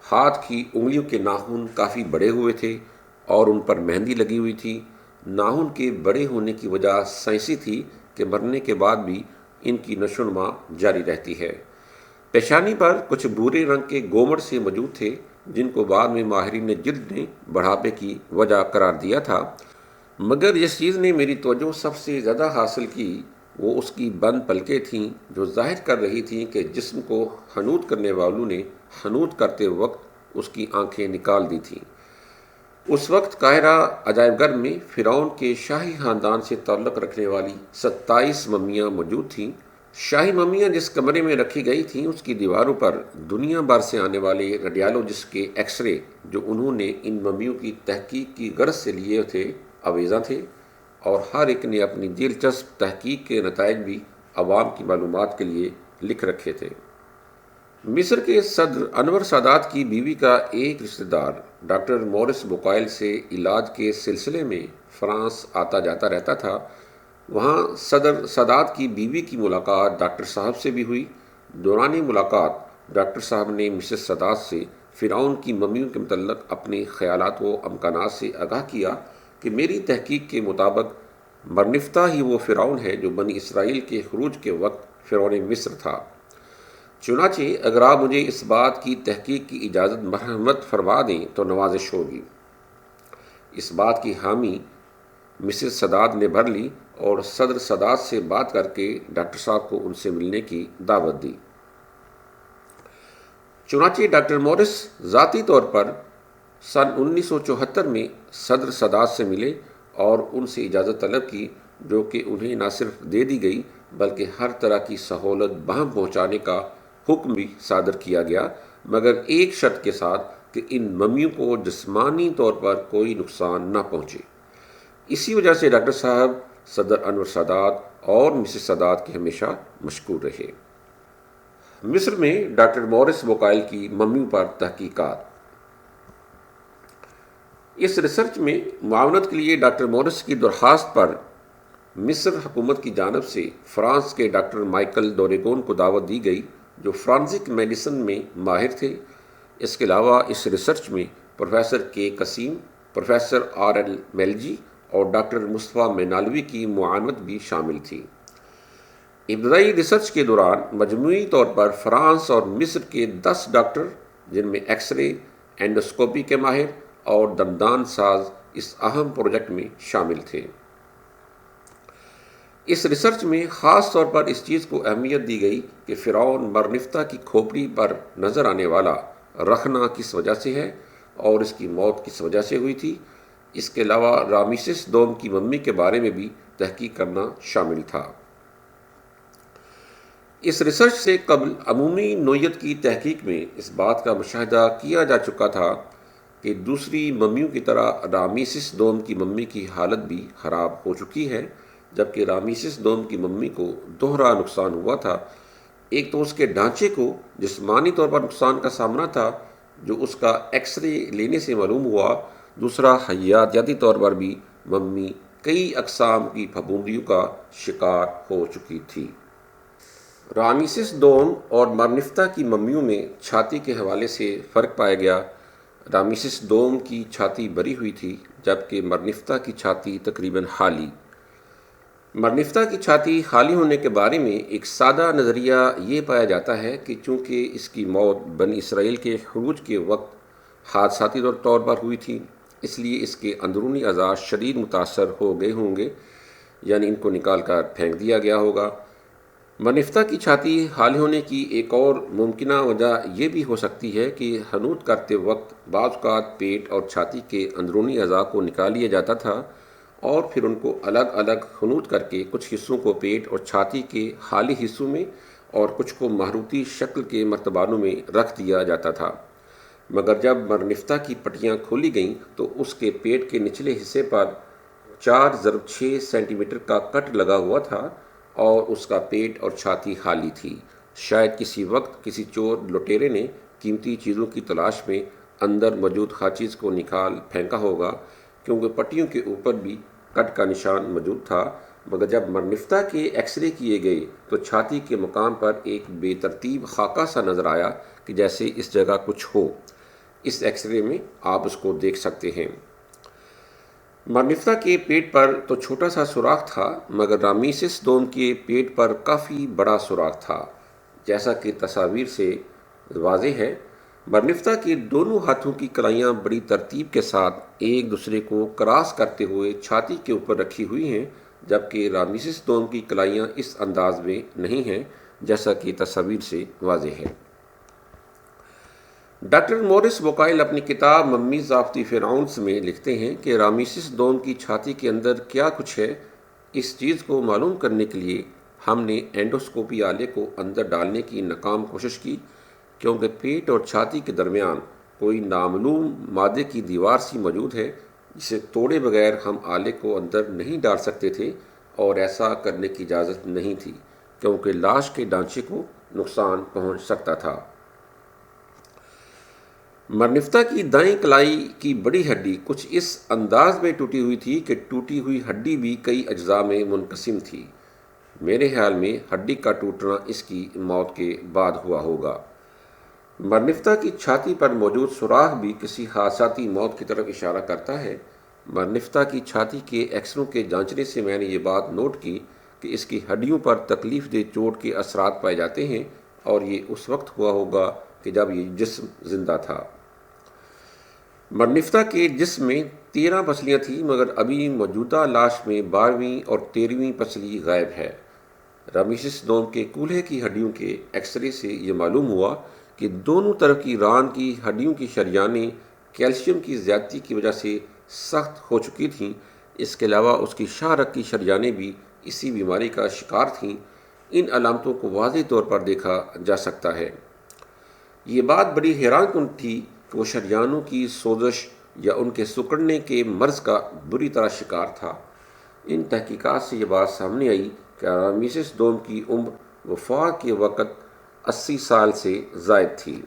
ہاتھ کی انگلیوں کے ناخن کافی بڑے ہوئے تھے اور ان پر مہندی لگی ہوئی تھی۔ ناخن کے بڑے ہونے کی وجہ سائنسی تھی کہ مرنے کے بعد بھی ان کی نشو و نما جاری رہتی ہے۔ پیشانی پر کچھ بھورے رنگ کے گومڑ سے موجود تھے جن کو بعد میں ماہرین جلد نے بڑھاپے کی وجہ قرار دیا تھا، مگر جس چیز نے میری توجہ سب سے زیادہ حاصل کی وہ اس کی بند پلکیں تھیں جو ظاہر کر رہی تھیں کہ جسم کو حنوط کرنے والوں نے حنوط کرتے وقت اس کی آنکھیں نکال دی تھیں۔ اس وقت قاہرہ عجائب گھر میں فرعون کے شاہی خاندان سے تعلق رکھنے والی 27 ممیاں موجود تھیں۔ شاہی ممیاں جس کمرے میں رکھی گئی تھیں اس کی دیواروں پر دنیا بھر سے آنے والے ریڈیالوجسٹ کے ایکس رے جو انہوں نے ان ممیوں کی تحقیق کی غرض سے لیے تھے آویزاں تھے، اور ہر ایک نے اپنی دلچسپ تحقیق کے نتائج بھی عوام کی معلومات کے لیے لکھ رکھے تھے۔ مصر کے صدر انور سادات کی بیوی کا ایک رشتہ دار ڈاکٹر مورس بوکائل سے علاج کے سلسلے میں فرانس آتا جاتا رہتا تھا۔ وہاں صدر سادات کی بیوی کی ملاقات ڈاکٹر صاحب سے بھی ہوئی۔ دوران ملاقات ڈاکٹر صاحب نے مسز سادات سے فرعون کی ممیوں کے متعلق اپنے خیالات و امکانات سے آگاہ کیا کہ میری تحقیق کے مطابق مرنفتہ ہی وہ فرعون ہے جو بنی اسرائیل کے خروج کے وقت فرعون مصر تھا۔ چنانچہ اگر آپ مجھے اس بات کی تحقیق کی اجازت مرحمت فرما دیں تو نوازش ہوگی۔ اس بات کی حامی مسز سادات نے بھر لی اور صدر سادات سے بات کر کے ڈاکٹر صاحب کو ان سے ملنے کی دعوت دی۔ چنانچہ ڈاکٹر مورس ذاتی طور پر سن 1974 میں صدر سادات سے ملے اور ان سے اجازت طلب کی، جو کہ انہیں نہ صرف دے دی گئی بلکہ ہر طرح کی سہولت بہم پہنچانے کا حکم بھی صادر کیا گیا، مگر ایک شرط کے ساتھ کہ ان ممیوں کو جسمانی طور پر کوئی نقصان نہ پہنچے۔ اسی وجہ سے ڈاکٹر صاحب صدر انور سادات اور مسز سادات کے ہمیشہ مشکور رہے۔ مصر میں ڈاکٹر مورس بوکائل کی ممیوں پر تحقیقات۔ اس ریسرچ میں معاونت کے لیے ڈاکٹر مورس کی درخواست پر مصر حکومت کی جانب سے فرانس کے ڈاکٹر مائیکل ڈوریگون کو دعوت دی گئی، جو فرانسک میڈیسن میں ماہر تھے۔ اس کے علاوہ اس ریسرچ میں پروفیسر کے قسیم، پروفیسر آر ایل میلجی اور ڈاکٹر مصطفیٰ مینالوی کی معاونت بھی شامل تھی۔ ابتدائی ریسرچ کے دوران مجموعی طور پر فرانس اور مصر کے 10 ڈاکٹر، جن میں ایکس رے، اینڈوسکوپی کے ماہر اور دندان ساز، اس اہم پروجیکٹ میں شامل تھے۔ اس ریسرچ میں خاص طور پر اس چیز کو اہمیت دی گئی کہ فرعون مرنفتہ کی کھوپڑی پر نظر آنے والا رخنا کس وجہ سے ہے اور اس کی موت کس وجہ سے ہوئی تھی۔ اس کے علاوہ رامسیس دوم کی ممی کے بارے میں بھی تحقیق کرنا شامل تھا۔ اس ریسرچ سے قبل عمومی نوعیت کی تحقیق میں اس بات کا مشاہدہ کیا جا چکا تھا کہ دوسری ممیوں کی طرح رامسیس دوم کی ممی کی حالت بھی خراب ہو چکی ہے، جبکہ رامسیس دوم کی ممی کو دوہرا نقصان ہوا تھا۔ ایک تو اس کے ڈھانچے کو جسمانی طور پر نقصان کا سامنا تھا، جو اس کا ایکس رے لینے سے معلوم ہوا، دوسرا حیاتیاتی طور پر بھی ممی کئی اقسام کی پھپھوندیوں کا شکار ہو چکی تھی۔ رامسیس دوم اور مرنفتہ کی ممیوں میں چھاتی کے حوالے سے فرق پایا گیا۔ رامسیس دوم کی چھاتی بری ہوئی تھی، جبکہ مرنفتہ کی چھاتی تقریباً خالی۔ مرنفتہ کی چھاتی خالی ہونے کے بارے میں ایک سادہ نظریہ یہ پایا جاتا ہے کہ چونکہ اس کی موت بنی اسرائیل کے خروج کے وقت حادثاتی طور پر ہوئی تھی، اس لیے اس کے اندرونی اعضاء شدید متاثر ہو گئے ہوں گے، یعنی ان کو نکال کر پھینک دیا گیا ہوگا۔ مرنفتہ کی چھاتی خالی ہونے کی ایک اور ممکنہ وجہ یہ بھی ہو سکتی ہے کہ حنوط کرتے وقت بعض اوقات پیٹ اور چھاتی کے اندرونی اعضاء کو نکال لیا جاتا تھا اور پھر ان کو الگ الگ حنوط کر کے کچھ حصوں کو پیٹ اور چھاتی کے خالی حصوں میں اور کچھ کو مہروتی شکل کے مرتبانوں میں رکھ دیا جاتا تھا۔ مگر جب مرنفتہ کی پٹیاں کھولی گئیں تو اس کے پیٹ کے نچلے حصے پر 4/6 سینٹی میٹر کا کٹ لگا ہوا تھا اور اس کا پیٹ اور چھاتی خالی تھی۔ شاید کسی وقت کسی چور لٹیرے نے قیمتی چیزوں کی تلاش میں اندر موجود ہر چیز کو نکال پھینکا ہوگا، کیونکہ پٹیوں کے اوپر بھی کٹ کا نشان موجود تھا۔ مگر جب مرنفتہ کے ایکس رے کیے گئے تو چھاتی کے مقام پر ایک بے ترتیب خاکہ سا نظر آیا کہ جیسے اس جگہ کچھ ہو۔ اس ایکس رے میں آپ اس کو دیکھ سکتے ہیں۔ مرنفتہ کے پیٹ پر تو چھوٹا سا سوراخ تھا، مگر رامسیس دوم کے پیٹ پر کافی بڑا سوراخ تھا، جیسا کہ تصاویر سے واضح ہے۔ مرنفتہ کے دونوں ہاتھوں کی کلائیاں بڑی ترتیب کے ساتھ ایک دوسرے کو کراس کرتے ہوئے چھاتی کے اوپر رکھی ہوئی ہیں، جبکہ رامسیس دوم کی کلائیاں اس انداز میں نہیں ہیں، جیسا کہ تصاویر سے واضح ہے۔ ڈاکٹر مورس بوکائل اپنی کتاب ممیز آف دی فرعونز میں لکھتے ہیں کہ رامسیس دوم کی چھاتی کے اندر کیا کچھ ہے، اس چیز کو معلوم کرنے کے لیے ہم نے اینڈوسکوپی آلے کو اندر ڈالنے کی ناکام کوشش کی، کیونکہ پیٹ اور چھاتی کے درمیان کوئی نامعلوم مادے کی دیوار سی موجود ہے جسے توڑے بغیر ہم آلے کو اندر نہیں ڈال سکتے تھے، اور ایسا کرنے کی اجازت نہیں تھی کیونکہ لاش کے ڈھانچے کو نقصان پہنچ سکتا تھا۔ مرنفتہ کی دائیں کلائی کی بڑی ہڈی کچھ اس انداز میں ٹوٹی ہوئی تھی کہ ٹوٹی ہوئی ہڈی بھی کئی اجزاء میں منقسم تھی۔ میرے خیال میں ہڈی کا ٹوٹنا اس کی موت کے بعد ہوا ہوگا۔ مرنفتہ کی چھاتی پر موجود سوراخ بھی کسی حادثاتی موت کی طرف اشارہ کرتا ہے۔ مرنفتہ کی چھاتی کے ایکسروں کے جانچنے سے میں نے یہ بات نوٹ کی کہ اس کی ہڈیوں پر تکلیف دہ چوٹ کے اثرات پائے جاتے ہیں، اور یہ اس وقت ہوا ہوگا کہ جب یہ جسم زندہ تھا۔ مرنفتہ کے جسم میں 13 پسلیاں تھیں، مگر ابھی موجودہ لاش میں 12ویں اور 13ویں پسلی غائب ہے۔ رامسیس دوم کے کولہے کی ہڈیوں کے ایکس رے سے یہ معلوم ہوا کہ دونوں طرف کی ران کی ہڈیوں کی شریانیں کیلشیم کی زیادتی کی وجہ سے سخت ہو چکی تھیں۔ اس کے علاوہ اس کی شاہ رگ کی شریانیں بھی اسی بیماری کا شکار تھیں۔ ان علامتوں کو واضح طور پر دیکھا جا سکتا ہے۔ یہ بات بڑی حیران کن تھی کہ وہ شریانوں کی سوزش یا ان کے سکڑنے کے مرض کا بری طرح شکار تھا۔ ان تحقیقات سے یہ بات سامنے آئی کہ رامسیس دوم کی عمر وفات کے وقت 80 سال سے زائد تھی۔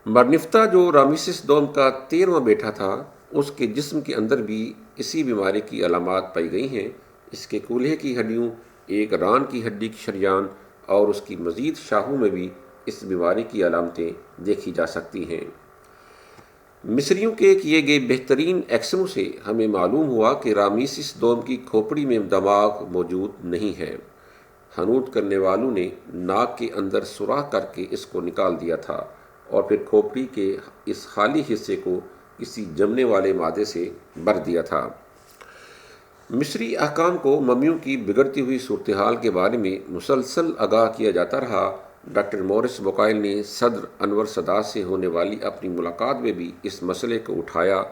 مرنفتہ جو رامسیس دوم کا 13واں بیٹا تھا، اس کے جسم کے اندر بھی اسی بیماری کی علامات پائی گئی ہیں۔ اس کے کولہے کی ہڈیوں، ایک ران کی ہڈی کی شریان اور اس کی مزید شاہوں میں بھی اس بیماری کی علامتیں دیکھی جا سکتی ہیں۔ مصریوں کے کیے گئے بہترین ایکسرے سے ہمیں معلوم ہوا کہ رامسیس دوم کی کھوپڑی میں دماغ موجود نہیں ہے۔ حنوط کرنے والوں نے ناک کے اندر سوراخ کر کے اس کو نکال دیا تھا اور پھر کھوپڑی کے اس خالی حصے کو کسی جمنے والے مادے سے بھر دیا تھا۔ مصری حکام کو ممیوں کی بگڑتی ہوئی صورتحال کے بارے میں مسلسل آگاہ کیا جاتا رہا۔ ڈاکٹر مورس بوکائل نے صدر انور سادات سے ہونے والی اپنی ملاقات میں بھی اس مسئلے کو اٹھایا۔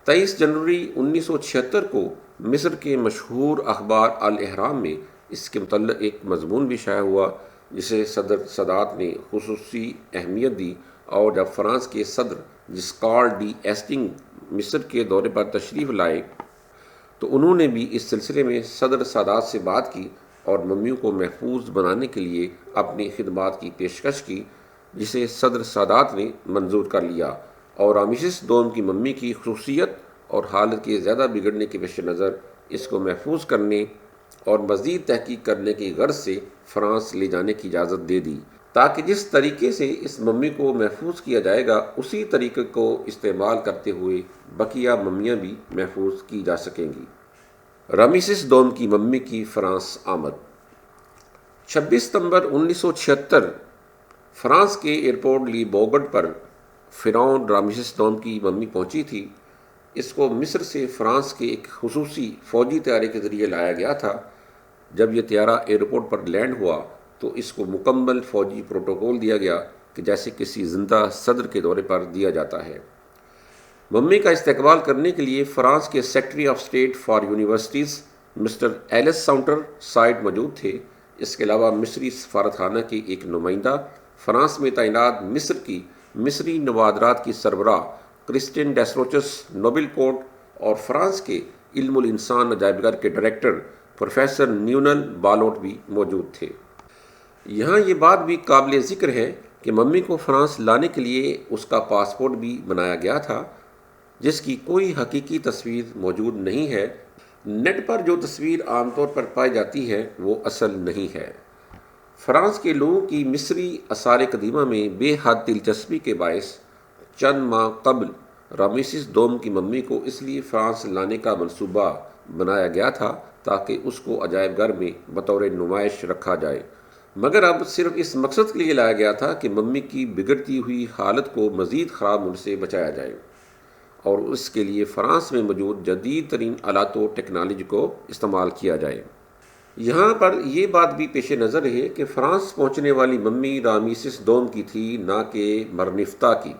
23 جنوری 1976 کو مصر کے مشہور اخبار الاہرام میں اس کے متعلق ایک مضمون بھی شائع ہوا، جسے صدر سادات نے خصوصی اہمیت دی، اور جب فرانس کے صدر جسکار ڈی ایسٹنگ مصر کے دورے پر تشریف لائے تو انہوں نے بھی اس سلسلے میں صدر سادات سے بات کی اور ممیوں کو محفوظ بنانے کے لیے اپنی خدمات کی پیشکش کی، جسے صدر سادات نے منظور کر لیا، اور رامسیس دوم کی ممی کی خصوصیت اور حالت کے زیادہ بگڑنے کے پیش نظر اس کو محفوظ کرنے اور مزید تحقیق کرنے کی غرض سے فرانس لے جانے کی اجازت دے دی، تاکہ جس طریقے سے اس ممی کو محفوظ کیا جائے گا اسی طریقے کو استعمال کرتے ہوئے بقیہ ممیاں بھی محفوظ کی جا سکیں گی۔ رامسیس دوم کی ممی کی فرانس آمد۔ 26 ستمبر 1976 فرانس کے ایئرپورٹ لی بوگڈ پر فرعون رامسیس دوم کی ممی پہنچی تھی۔ اس کو مصر سے فرانس کے ایک خصوصی فوجی طیارے کے ذریعے لایا گیا تھا۔ جب یہ طیارہ ایئرپورٹ پر لینڈ ہوا تو اس کو مکمل فوجی پروٹوکول دیا گیا کہ جیسے کسی زندہ صدر کے دورے پر دیا جاتا ہے۔ ممی کا استقبال کرنے کے لیے فرانس کے secretary of state for universities mister Ellis Saunter site موجود تھے۔ اس کے علاوہ مصری سفارت خانہ کے ایک نمائندہ، فرانس میں تعینات مصر کی مصری نوادرات کی سربراہ کرسٹین ڈیسروچس نوبل کوٹ اور فرانس کے علم الانسان عجائب گھر کے ڈائریکٹر پروفیسر نیونل بالوٹ بھی موجود تھے۔ یہاں یہ بات بھی قابل ذکر ہے کہ ممی کو فرانس لانے کے لیے اس کا پاسپورٹ بھی بنایا گیا تھا، جس کی کوئی حقیقی تصویر موجود نہیں ہے۔ نیٹ پر جو تصویر عام طور پر پائی جاتی ہے وہ اصل نہیں ہے۔ فرانس کے لوگوں کی مصری آثار قدیمہ میں بے حد دلچسپی کے باعث چند ماہ قبل رامسیس دوم کی ممی کو اس لیے فرانس لانے کا منصوبہ بنایا گیا تھا تاکہ اس کو عجائب گھر میں بطور نمائش رکھا جائے، مگر اب صرف اس مقصد کے لیے لایا گیا تھا کہ ممی کی بگڑتی ہوئی حالت کو مزید خراب ہونے سے بچایا جائے، اور اس کے لیے فرانس میں موجود جدید ترین آلات و ٹیکنالوجی کو استعمال کیا جائے۔ یہاں پر یہ بات بھی پیش نظر ہے کہ فرانس پہنچنے والی ممی رامسیس دوم کی تھی، نہ کہ مرنفتہ کی،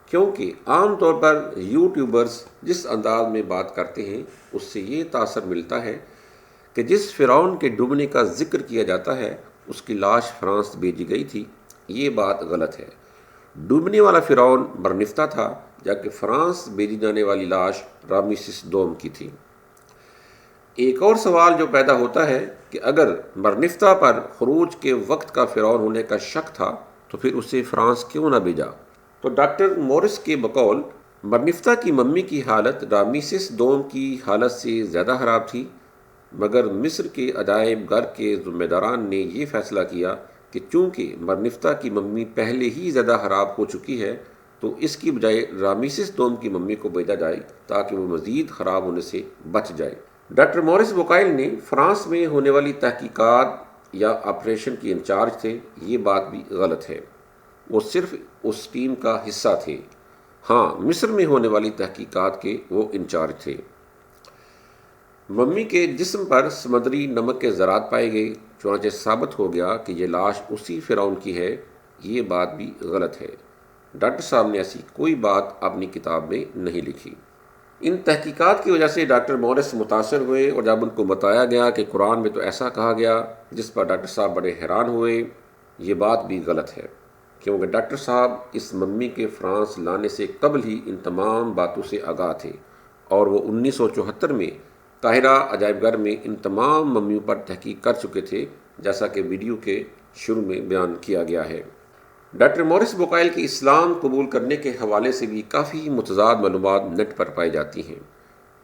کیونکہ عام طور پر یوٹیوبرز جس انداز میں بات کرتے ہیں اس سے یہ تاثر ملتا ہے کہ جس فرعون کے ڈوبنے کا ذکر کیا جاتا ہے اس کی لاش فرانس بھیجی گئی تھی۔ یہ بات غلط ہے۔ ڈوبنے والا فرعون مرنفتہ تھا، جبکہ فرانس بھیجی جانے والی لاش رامسیس دوم کی تھی۔ ایک اور سوال جو پیدا ہوتا ہے کہ اگر مرنفتہ پر خروج کے وقت کا فرعون ہونے کا شک تھا تو پھر اسے فرانس کیوں نہ بھیجا؟ تو ڈاکٹر مورس کے بقول مرنفتہ کی ممی کی حالت رامسیس دوم کی حالت سے زیادہ خراب تھی، مگر مصر کے عجائب گھر کے ذمہ داران نے یہ فیصلہ کیا کہ چونکہ مرنفتہ کی ممی پہلے ہی زیادہ خراب ہو چکی ہے تو اس کی بجائے رامسیس دوم کی ممی کو بھیجا جائے تاکہ وہ مزید خراب ہونے سے بچ جائے۔ ڈاکٹر مورس بوکائل نے فرانس میں ہونے والی تحقیقات یا آپریشن کے انچارج تھے۔ یہ بات بھی غلط ہے، وہ صرف اس ٹیم کا حصہ تھے۔ ہاں، مصر میں ہونے والی تحقیقات کے وہ انچارج تھے۔ ممی کے جسم پر سمندری نمک کے ذرات پائے گئے، چنانچہ ثابت ہو گیا کہ یہ لاش اسی فرعون کی ہے۔ یہ بات بھی غلط ہے۔ ڈاکٹر صاحب نے ایسی کوئی بات اپنی کتاب میں نہیں لکھی۔ ان تحقیقات کی وجہ سے ڈاکٹر مورس متاثر ہوئے، اور جب ان کو بتایا گیا کہ قرآن میں تو ایسا کہا گیا، جس پر ڈاکٹر صاحب بڑے حیران ہوئے۔ یہ بات بھی غلط ہے، کیونکہ ڈاکٹر صاحب اس ممی کے فرانس لانے سے قبل ہی ان تمام باتوں سے آگاہ تھے، اور وہ 1974 میں قاہرہ عجائب گھر میں ان تمام ممیوں پر تحقیق کر چکے تھے، جیسا کہ ویڈیو کے شروع میں بیان کیا گیا ہے۔ ڈاکٹر مورس بوکائل کے اسلام قبول کرنے کے حوالے سے بھی کافی متضاد معلومات نیٹ پر پائی جاتی ہیں۔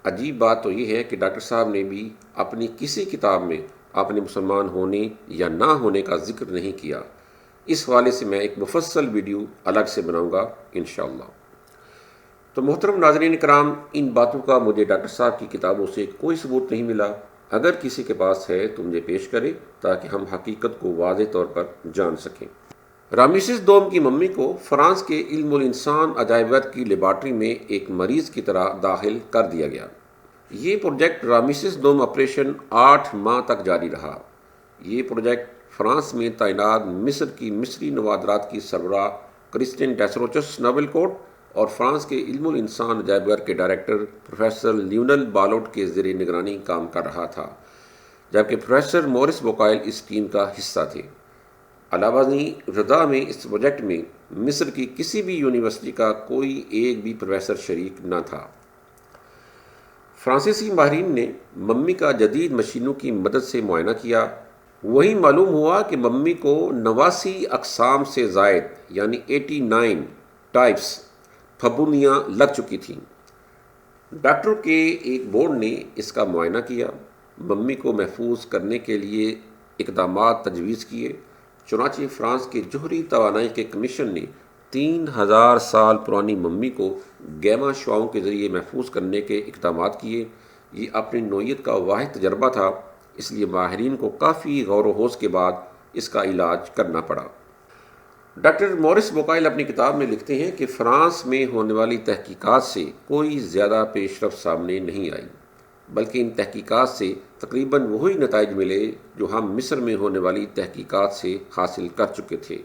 عجیب بات تو یہ ہے کہ ڈاکٹر صاحب نے بھی اپنی کسی کتاب میں اپنے مسلمان ہونے یا نہ ہونے کا ذکر نہیں کیا۔ اس حوالے سے میں ایک مفصل ویڈیو الگ سے بناؤں گا انشاءاللہ۔ تو محترم ناظرین کرام، ان باتوں کا مجھے ڈاکٹر صاحب کی کتابوں سے کوئی ثبوت نہیں ملا۔ اگر کسی کے پاس ہے تو مجھے پیش کرے تاکہ ہم حقیقت کو واضح طور پر جان سکیں۔ رامیسس دوم کی ممی کو فرانس کے علم الانسان عجائب گھر کی لیبارٹری میں ایک مریض کی طرح داخل کر دیا گیا۔ یہ پروجیکٹ رامیسس دوم آپریشن 8 ماہ تک جاری رہا۔ یہ پروجیکٹ فرانس میں تعینات مصر کی مصری نوادرات کی سربراہ کرسٹین ڈیسروچس نوبل کوٹ اور فرانس کے علم الانسان عجائب گھر کے ڈائریکٹر پروفیسر لیونل بالوٹ کے زیر نگرانی کام کر رہا تھا، جبکہ پروفیسر مورس بوکائل اس ٹیم کا حصہ تھے۔ علاوہ ازیں رضا میں اس پروجیکٹ میں مصر کی کسی بھی یونیورسٹی کا کوئی ایک بھی پروفیسر شریک نہ تھا۔ فرانسیسی ماہرین نے ممی کا جدید مشینوں کی مدد سے معائنہ کیا۔ وہیں معلوم ہوا کہ ممی کو 89 اقسام سے زائد یعنی 89 ٹائپس پھپھوندیاں لگ چکی تھیں۔ ڈاکٹروں کے ایک بورڈ نے اس کا معائنہ کیا، ممی کو محفوظ کرنے کے لیے اقدامات تجویز کیے۔ چنانچہ فرانس کے جوہری توانائی کے کمیشن نے 3000 سال پرانی ممی کو گیما شعاؤں کے ذریعے محفوظ کرنے کے اقدامات کیے۔ یہ اپنی نوعیت کا واحد تجربہ تھا، اس لیے ماہرین کو کافی غور و خوض کے بعد اس کا علاج کرنا پڑا۔ ڈاکٹر مورس بوکائل اپنی کتاب میں لکھتے ہیں کہ فرانس میں ہونے والی تحقیقات سے کوئی زیادہ پیش رفت سامنے نہیں آئی، بلکہ ان تحقیقات سے تقریباً وہی نتائج ملے جو ہم مصر میں ہونے والی تحقیقات سے حاصل کر چکے تھے۔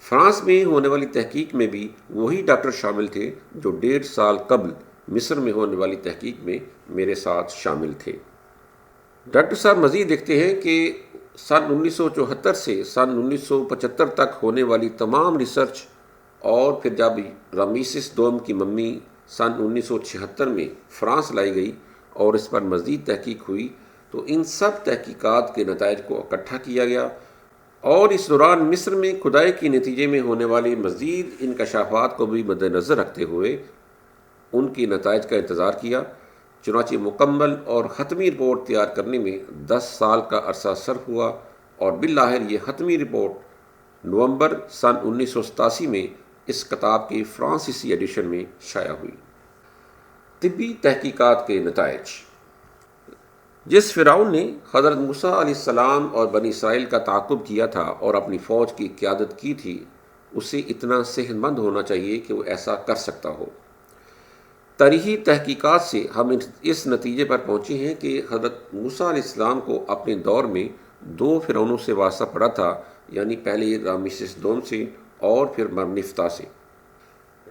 فرانس میں ہونے والی تحقیق میں بھی وہی ڈاکٹر شامل تھے جو 1.5 سال قبل مصر میں ہونے والی تحقیق میں میرے ساتھ شامل تھے۔ ڈاکٹر صاحب مزید لکھتے ہیں کہ سن 1974 سے سن 1975 تک ہونے والی تمام ریسرچ، اور پھر جب رامیسس دوم کی ممی سن 1976 میں فرانس لائی گئی اور اس پر مزید تحقیق ہوئی، تو ان سب تحقیقات کے نتائج کو اکٹھا کیا گیا، اور اس دوران مصر میں کھدائی کے نتیجے میں ہونے والے مزید انکشافات کو بھی مد نظر رکھتے ہوئے ان کے نتائج کا انتظار کیا۔ چنانچہ مکمل اور حتمی رپورٹ تیار کرنے میں 10 سال کا عرصہ صرف ہوا، اور بالآخر یہ حتمی رپورٹ نومبر سن 1987 میں اس کتاب کی فرانسیسی ایڈیشن میں شائع ہوئی۔ طبی تحقیقات کے نتائج۔ جس فرعون نے حضرت موسیٰ علیہ السلام اور بنی اسرائیل کا تعاقب کیا تھا اور اپنی فوج کی قیادت کی تھی، اسے اتنا صحت مند ہونا چاہیے کہ وہ ایسا کر سکتا ہو۔ تاریخی تحقیقات سے ہم اس نتیجے پر پہنچے ہیں کہ حضرت موسیٰ علیہ السلام کو اپنے دور میں 2 فرعونوں سے واسطہ پڑا تھا، یعنی پہلے رامیسس دوم سے اور پھر مرنفتہ سے۔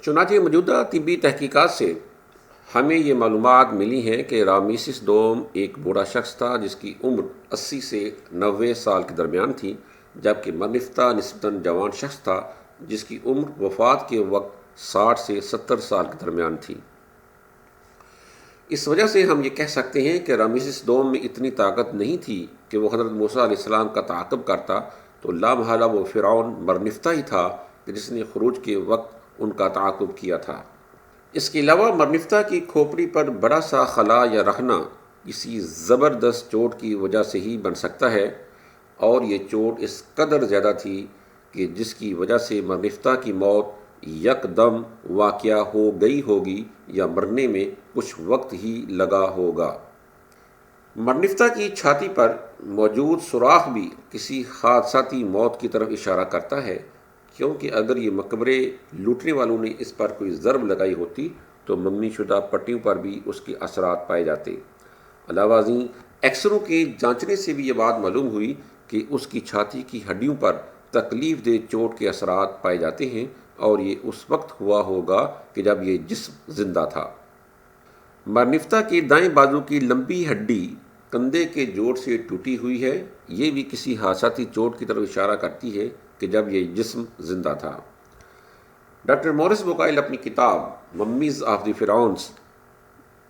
چنانچہ موجودہ طبی تحقیقات سے ہمیں یہ معلومات ملی ہیں کہ رامیسس دوم ایک بوڑھا شخص تھا جس کی عمر 80 سے 90 سال کے درمیان تھی، جبکہ مرنفتہ نسبتاً جوان شخص تھا جس کی عمر وفات کے وقت 60 سے 70 سال کے درمیان تھی۔ اس وجہ سے ہم یہ کہہ سکتے ہیں کہ رامیسس دوم میں اتنی طاقت نہیں تھی کہ وہ حضرت موسیٰ علیہ السلام کا تعاقب کرتا، تو لامحالہ وہ فرعون مرنفتہ ہی تھا جس نے خروج کے وقت ان کا تعاقب کیا تھا۔ اس کے علاوہ مرنفتہ کی کھوپڑی پر بڑا سا خلا یا رخنہ کسی زبردست چوٹ کی وجہ سے ہی بن سکتا ہے، اور یہ چوٹ اس قدر زیادہ تھی کہ جس کی وجہ سے مرنفتہ کی موت یکدم واقع ہو گئی ہوگی یا مرنے میں کچھ وقت ہی لگا ہوگا۔ مرنفتہ کی چھاتی پر موجود سوراخ بھی کسی حادثاتی موت کی طرف اشارہ کرتا ہے، کیونکہ اگر یہ مقبرے لوٹنے والوں نے اس پر کوئی ضرب لگائی ہوتی تو ممنوع شدہ پٹیوں پر بھی اس کے اثرات پائے جاتے۔ علاوہ ازیں ایکسروں کے جانچنے سے بھی یہ بات معلوم ہوئی کہ اس کی چھاتی کی ہڈیوں پر تکلیف دہ چوٹ کے اثرات پائے جاتے ہیں، اور یہ اس وقت ہوا ہوگا کہ جب یہ جسم زندہ تھا۔ مرنفتہ کے دائیں بازو کی لمبی ہڈی کندھے کے جوڑ سے ٹوٹی ہوئی ہے، یہ بھی کسی حادثاتی چوٹ کی طرف اشارہ کرتی ہے کہ جب یہ جسم زندہ تھا۔ ڈاکٹر مورس بوکائل اپنی کتاب ممیز آف دی فرعونز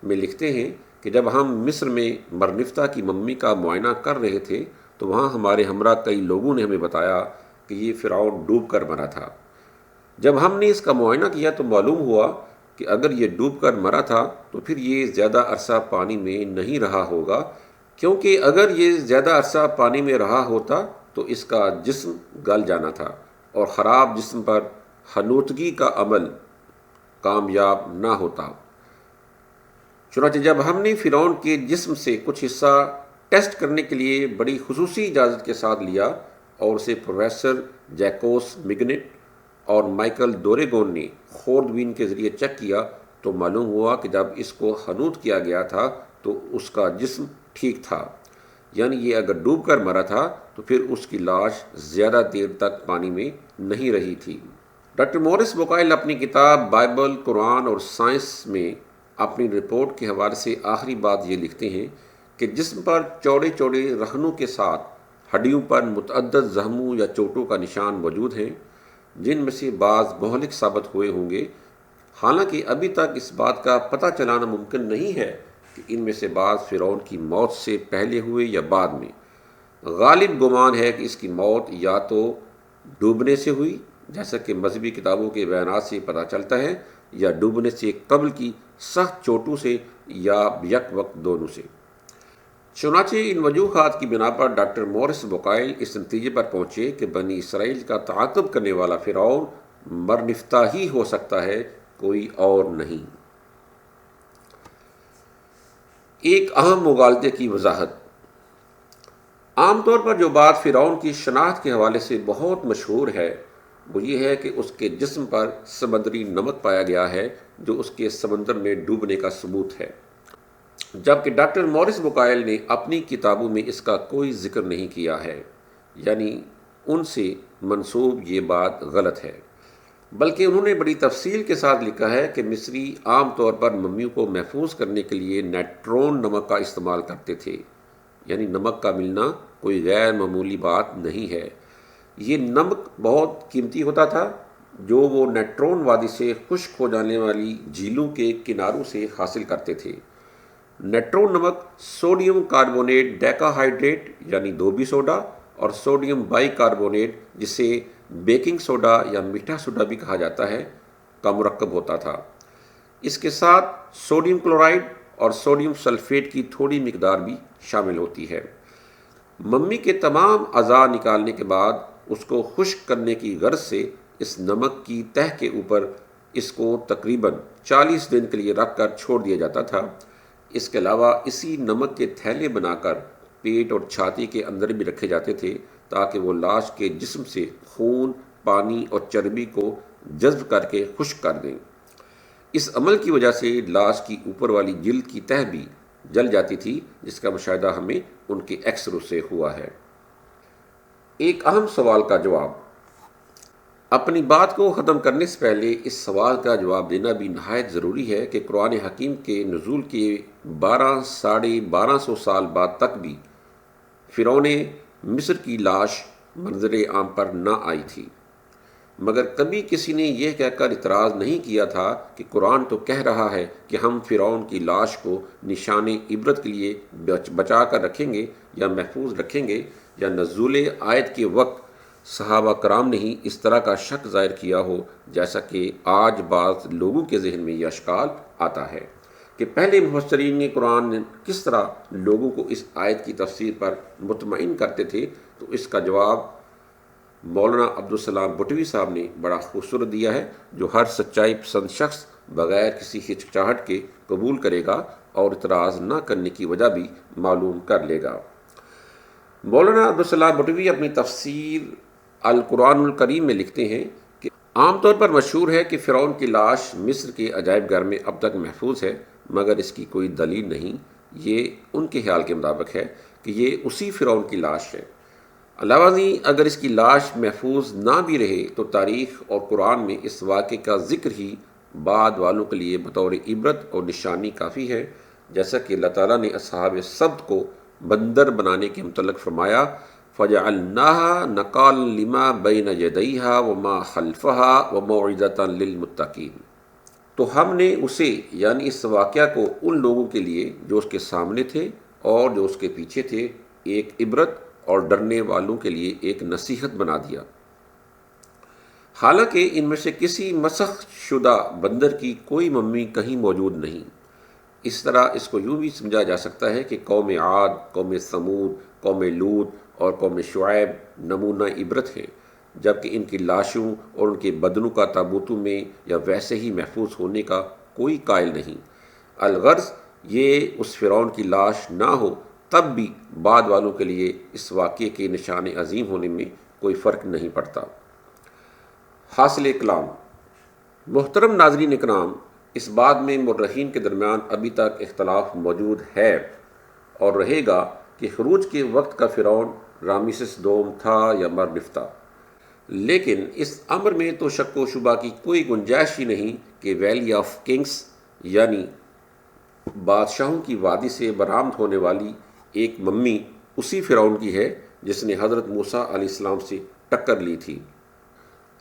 میں لکھتے ہیں کہ جب ہم مصر میں مرنفتہ کی ممی کا معائنہ کر رہے تھے تو وہاں ہمارے ہمراہ کئی لوگوں نے ہمیں بتایا کہ یہ فرعون ڈوب کر مرا تھا۔ جب ہم نے اس کا معائنہ کیا تو معلوم ہوا کہ اگر یہ ڈوب کر مرا تھا تو پھر یہ زیادہ عرصہ پانی میں نہیں رہا ہوگا، کیونکہ اگر یہ زیادہ عرصہ پانی میں رہا ہوتا تو اس کا جسم گل جانا تھا اور خراب جسم پر ہنوتگی کا عمل کامیاب نہ ہوتا۔ چنانچہ جب ہم نے فرعون کے جسم سے کچھ حصہ ٹیسٹ کرنے کے لیے بڑی خصوصی اجازت کے ساتھ لیا اور اسے پروفیسر جیکوس میگنٹ اور مائیکل دوریگون نے خوردبین کے ذریعے چیک کیا تو معلوم ہوا کہ جب اس کو ہنوت کیا گیا تھا تو اس کا جسم ٹھیک تھا، یعنی یہ اگر ڈوب کر مرا تھا تو پھر اس کی لاش زیادہ دیر تک پانی میں نہیں رہی تھی۔ ڈاکٹر مورس بوکائل اپنی کتاب بائبل، قرآن اور سائنس میں اپنی رپورٹ کے حوالے سے آخری بات یہ لکھتے ہیں کہ جسم پر چوڑے چوڑے رخنوں کے ساتھ ہڈیوں پر متعدد زخموں یا چوٹوں کا نشان موجود ہیں، جن میں سے بعض مہلک ثابت ہوئے ہوں گے، حالانکہ ابھی تک اس بات کا پتہ چلانا ممکن نہیں ہے کہ ان میں سے بعض فرعون کی موت سے پہلے ہوئے یا بعد میں۔ غالب گمان ہے کہ اس کی موت یا تو ڈوبنے سے ہوئی، جیسا کہ مذہبی کتابوں کے بیانات سے پتہ چلتا ہے، یا ڈوبنے سے قبل کی سخت چوٹوں سے، یا یک وقت دونوں سے۔ چنانچہ ان وجوہات کی بنا پر ڈاکٹر مورس بوکائل اس نتیجے پر پہنچے کہ بنی اسرائیل کا تعاقب کرنے والا فرعون مرنفتہ ہی ہو سکتا ہے، کوئی اور نہیں۔ ایک اہم مغالطے کی وضاحت۔ عام طور پر جو بات فرعون کی شناخت کے حوالے سے بہت مشہور ہے وہ یہ ہے کہ اس کے جسم پر سمندری نمک پایا گیا ہے جو اس کے سمندر میں ڈوبنے کا ثبوت ہے، جبکہ ڈاکٹر مورس بوکائل نے اپنی کتابوں میں اس کا کوئی ذکر نہیں کیا ہے، یعنی ان سے منسوب یہ بات غلط ہے، بلکہ انہوں نے بڑی تفصیل کے ساتھ لکھا ہے کہ مصری عام طور پر ممیوں کو محفوظ کرنے کے لیے نیٹرون نمک کا استعمال کرتے تھے، یعنی نمک کا ملنا کوئی غیر معمولی بات نہیں ہے۔ یہ نمک بہت قیمتی ہوتا تھا جو وہ نیٹرون وادی سے خشک ہو جانے والی جھیلوں کے کناروں سے حاصل کرتے تھے۔ نیٹرون نمک سوڈیم کاربونیٹ ڈیکا ہائیڈریٹ یعنی دوبی سوڈا اور سوڈیم بائی کاربونیٹ جسے بیکنگ سوڈا یا میٹھا سوڈا بھی کہا جاتا ہے کا مرکب ہوتا تھا۔ اس کے ساتھ سوڈیم کلورائڈ اور سوڈیم سلفیٹ کی تھوڑی مقدار بھی شامل ہوتی ہے۔ ممی کے تمام اعضاء نکالنے کے بعد اس کو خشک کرنے کی غرض سے اس نمک کی تہہ کے اوپر اس کو تقریباً 40 دن کے لیے رکھ کر چھوڑ دیا جاتا تھا۔ اس کے علاوہ اسی نمک کے تھیلے بنا کر پیٹ اور چھاتی کے اندر بھی رکھے جاتے تھے تاکہ وہ لاش کے جسم سے خون، پانی اور چربی کو جذب کر کے خشک کر دیں۔ اس عمل کی وجہ سے لاش کی اوپر والی جلد کی تہہ بھی جل جاتی تھی، جس کا مشاہدہ ہمیں ان کے ایکسروں سے ہوا ہے۔ ایک اہم سوال کا جواب۔ اپنی بات کو ختم کرنے سے پہلے اس سوال کا جواب دینا بھی نہایت ضروری ہے کہ قرآن حکیم کے نزول کے 1200 سال بعد تک بھی فرعون مصر کی لاش منظر عام پر نہ آئی تھی، مگر کبھی کسی نے یہ کہہ کر اعتراض نہیں کیا تھا کہ قرآن تو کہہ رہا ہے کہ ہم فرعون کی لاش کو نشان عبرت کے لیے بچا کر رکھیں گے یا محفوظ رکھیں گے، یا نزول آیت کے وقت صحابہ کرام نے ہی اس طرح کا شک ظاہر کیا ہو جیسا کہ آج بعض لوگوں کے ذہن میں یہ اشکال آتا ہے کہ پہلے مفسرین قرآن کس طرح لوگوں کو اس آیت کی تفسیر پر مطمئن کرتے تھے۔ تو اس کا جواب مولانا عبدالسلام بٹوی صاحب نے بڑا خوبصورت دیا ہے، جو ہر سچائی پسند شخص بغیر کسی ہچکچاہٹ کے قبول کرے گا اور اعتراض نہ کرنے کی وجہ بھی معلوم کر لے گا۔ مولانا عبدالسلام بٹوی اپنی تفسیر القرآن الکریم میں لکھتے ہیں کہ عام طور پر مشہور ہے کہ فرعون کی لاش مصر کے عجائب گھر میں اب تک محفوظ ہے، مگر اس کی کوئی دلیل نہیں۔ یہ ان کے خیال کے مطابق ہے کہ یہ اسی فرعون کی لاش ہے۔ علاوہ ازیں اگر اس کی لاش محفوظ نہ بھی رہے تو تاریخ اور قرآن میں اس واقعے کا ذکر ہی بعد والوں کے لیے بطور عبرت اور نشانی کافی ہے، جیسا کہ اللہ تعالیٰ نے اصحاب سبت کو بندر بنانے کے متعلق فرمایا فَجَعَلْنَاهَا نَقَالًا لِمَا بَيْنَ يَدَيْهَا وَمَا خَلْفَهَا وَمَوْعِظَةً لِّلْمُتَّقِينَ۔ تو ہم نے اسے یعنی اس واقعہ کو ان لوگوں کے لیے جو اس کے سامنے تھے اور جو اس کے پیچھے تھے ایک عبرت اور ڈرنے والوں کے لیے ایک نصیحت بنا دیا۔ حالانکہ ان میں سے کسی مسخ شدہ بندر کی کوئی ممی کہیں موجود نہیں۔ اس طرح اس کو یوں بھی سمجھا جا سکتا ہے کہ قوم عاد، قوم ثمود، قوم لوط اور قوم شعیب نمونہ عبرت ہیں، جبکہ ان کی لاشوں اور ان کے بدنوں کا تابوتوں میں یا ویسے ہی محفوظ ہونے کا کوئی قائل نہیں۔ الغرض یہ اس فرعون کی لاش نہ ہو تب بھی بعد والوں کے لیے اس واقعے کے نشان عظیم ہونے میں کوئی فرق نہیں پڑتا۔ حاصل کلام، محترم ناظرین اکرام، اس بات میں مورخین کے درمیان ابھی تک اختلاف موجود ہے اور رہے گا کہ خروج کے وقت کا فرعون رامسیس دوم تھا یا مرنف تھا، لیکن اس امر میں تو شک و شبہ کی کوئی گنجائش ہی نہیں کہ ویلی آف کنگز یعنی بادشاہوں کی وادی سے برآمد ہونے والی ایک ممی اسی فرعون کی ہے جس نے حضرت موسیٰ علیہ السلام سے ٹکر لی تھی۔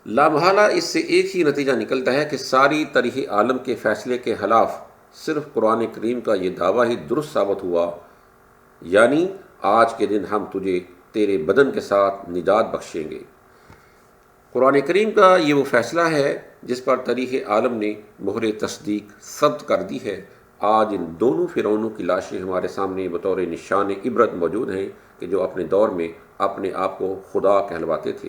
لامحالہ اس سے ایک ہی نتیجہ نکلتا ہے کہ ساری تاریخ عالم کے فیصلے کے خلاف صرف قرآن کریم کا یہ دعویٰ ہی درست ثابت ہوا، یعنی آج کے دن ہم تجھے تیرے بدن کے ساتھ نجات بخشیں گے۔ قرآن کریم کا یہ وہ فیصلہ ہے جس پر تاریخ عالم نے مہر تصدیق ثبت کر دی ہے۔ آج ان دونوں فرعونوں کی لاشیں ہمارے سامنے بطور نشان عبرت موجود ہیں کہ جو اپنے دور میں اپنے آپ کو خدا کہلواتے تھے۔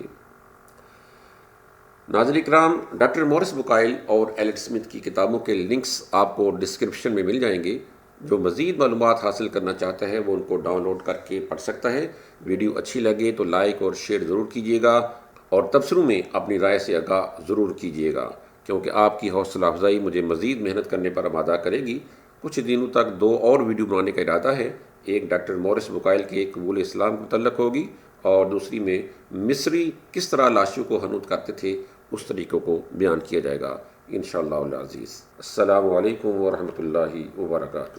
ناظرین اکرام، ڈاکٹر مورس بکائل اور ایلیٹ اسمتھ کی کتابوں کے لنکس آپ کو ڈسکرپشن میں مل جائیں گے۔ جو مزید معلومات حاصل کرنا چاہتا ہے وہ ان کو ڈاؤن لوڈ کر کے پڑھ سکتا ہے۔ ویڈیو اچھی لگے تو لائک اور شیئر ضرور کیجیے گا اور تبصروں میں اپنی رائے سے آگاہ ضرور کیجیے گا، کیونکہ آپ کی حوصلہ افزائی مجھے مزید محنت کرنے پر آمادہ کرے گی۔ کچھ دنوں تک 2 اور ویڈیو بنانے کا ارادہ ہے۔ ایک ڈاکٹر مورس بکائل کے قبول اسلام کے متعلق ہوگی اور دوسری میں مصری کس طرح لاشوں کو حنوط کرتے تھے اس طریقوں کو بیان کیا جائے گا انشاءاللہ العزیز۔ السلام علیکم ورحمۃ اللہ وبرکاتہ۔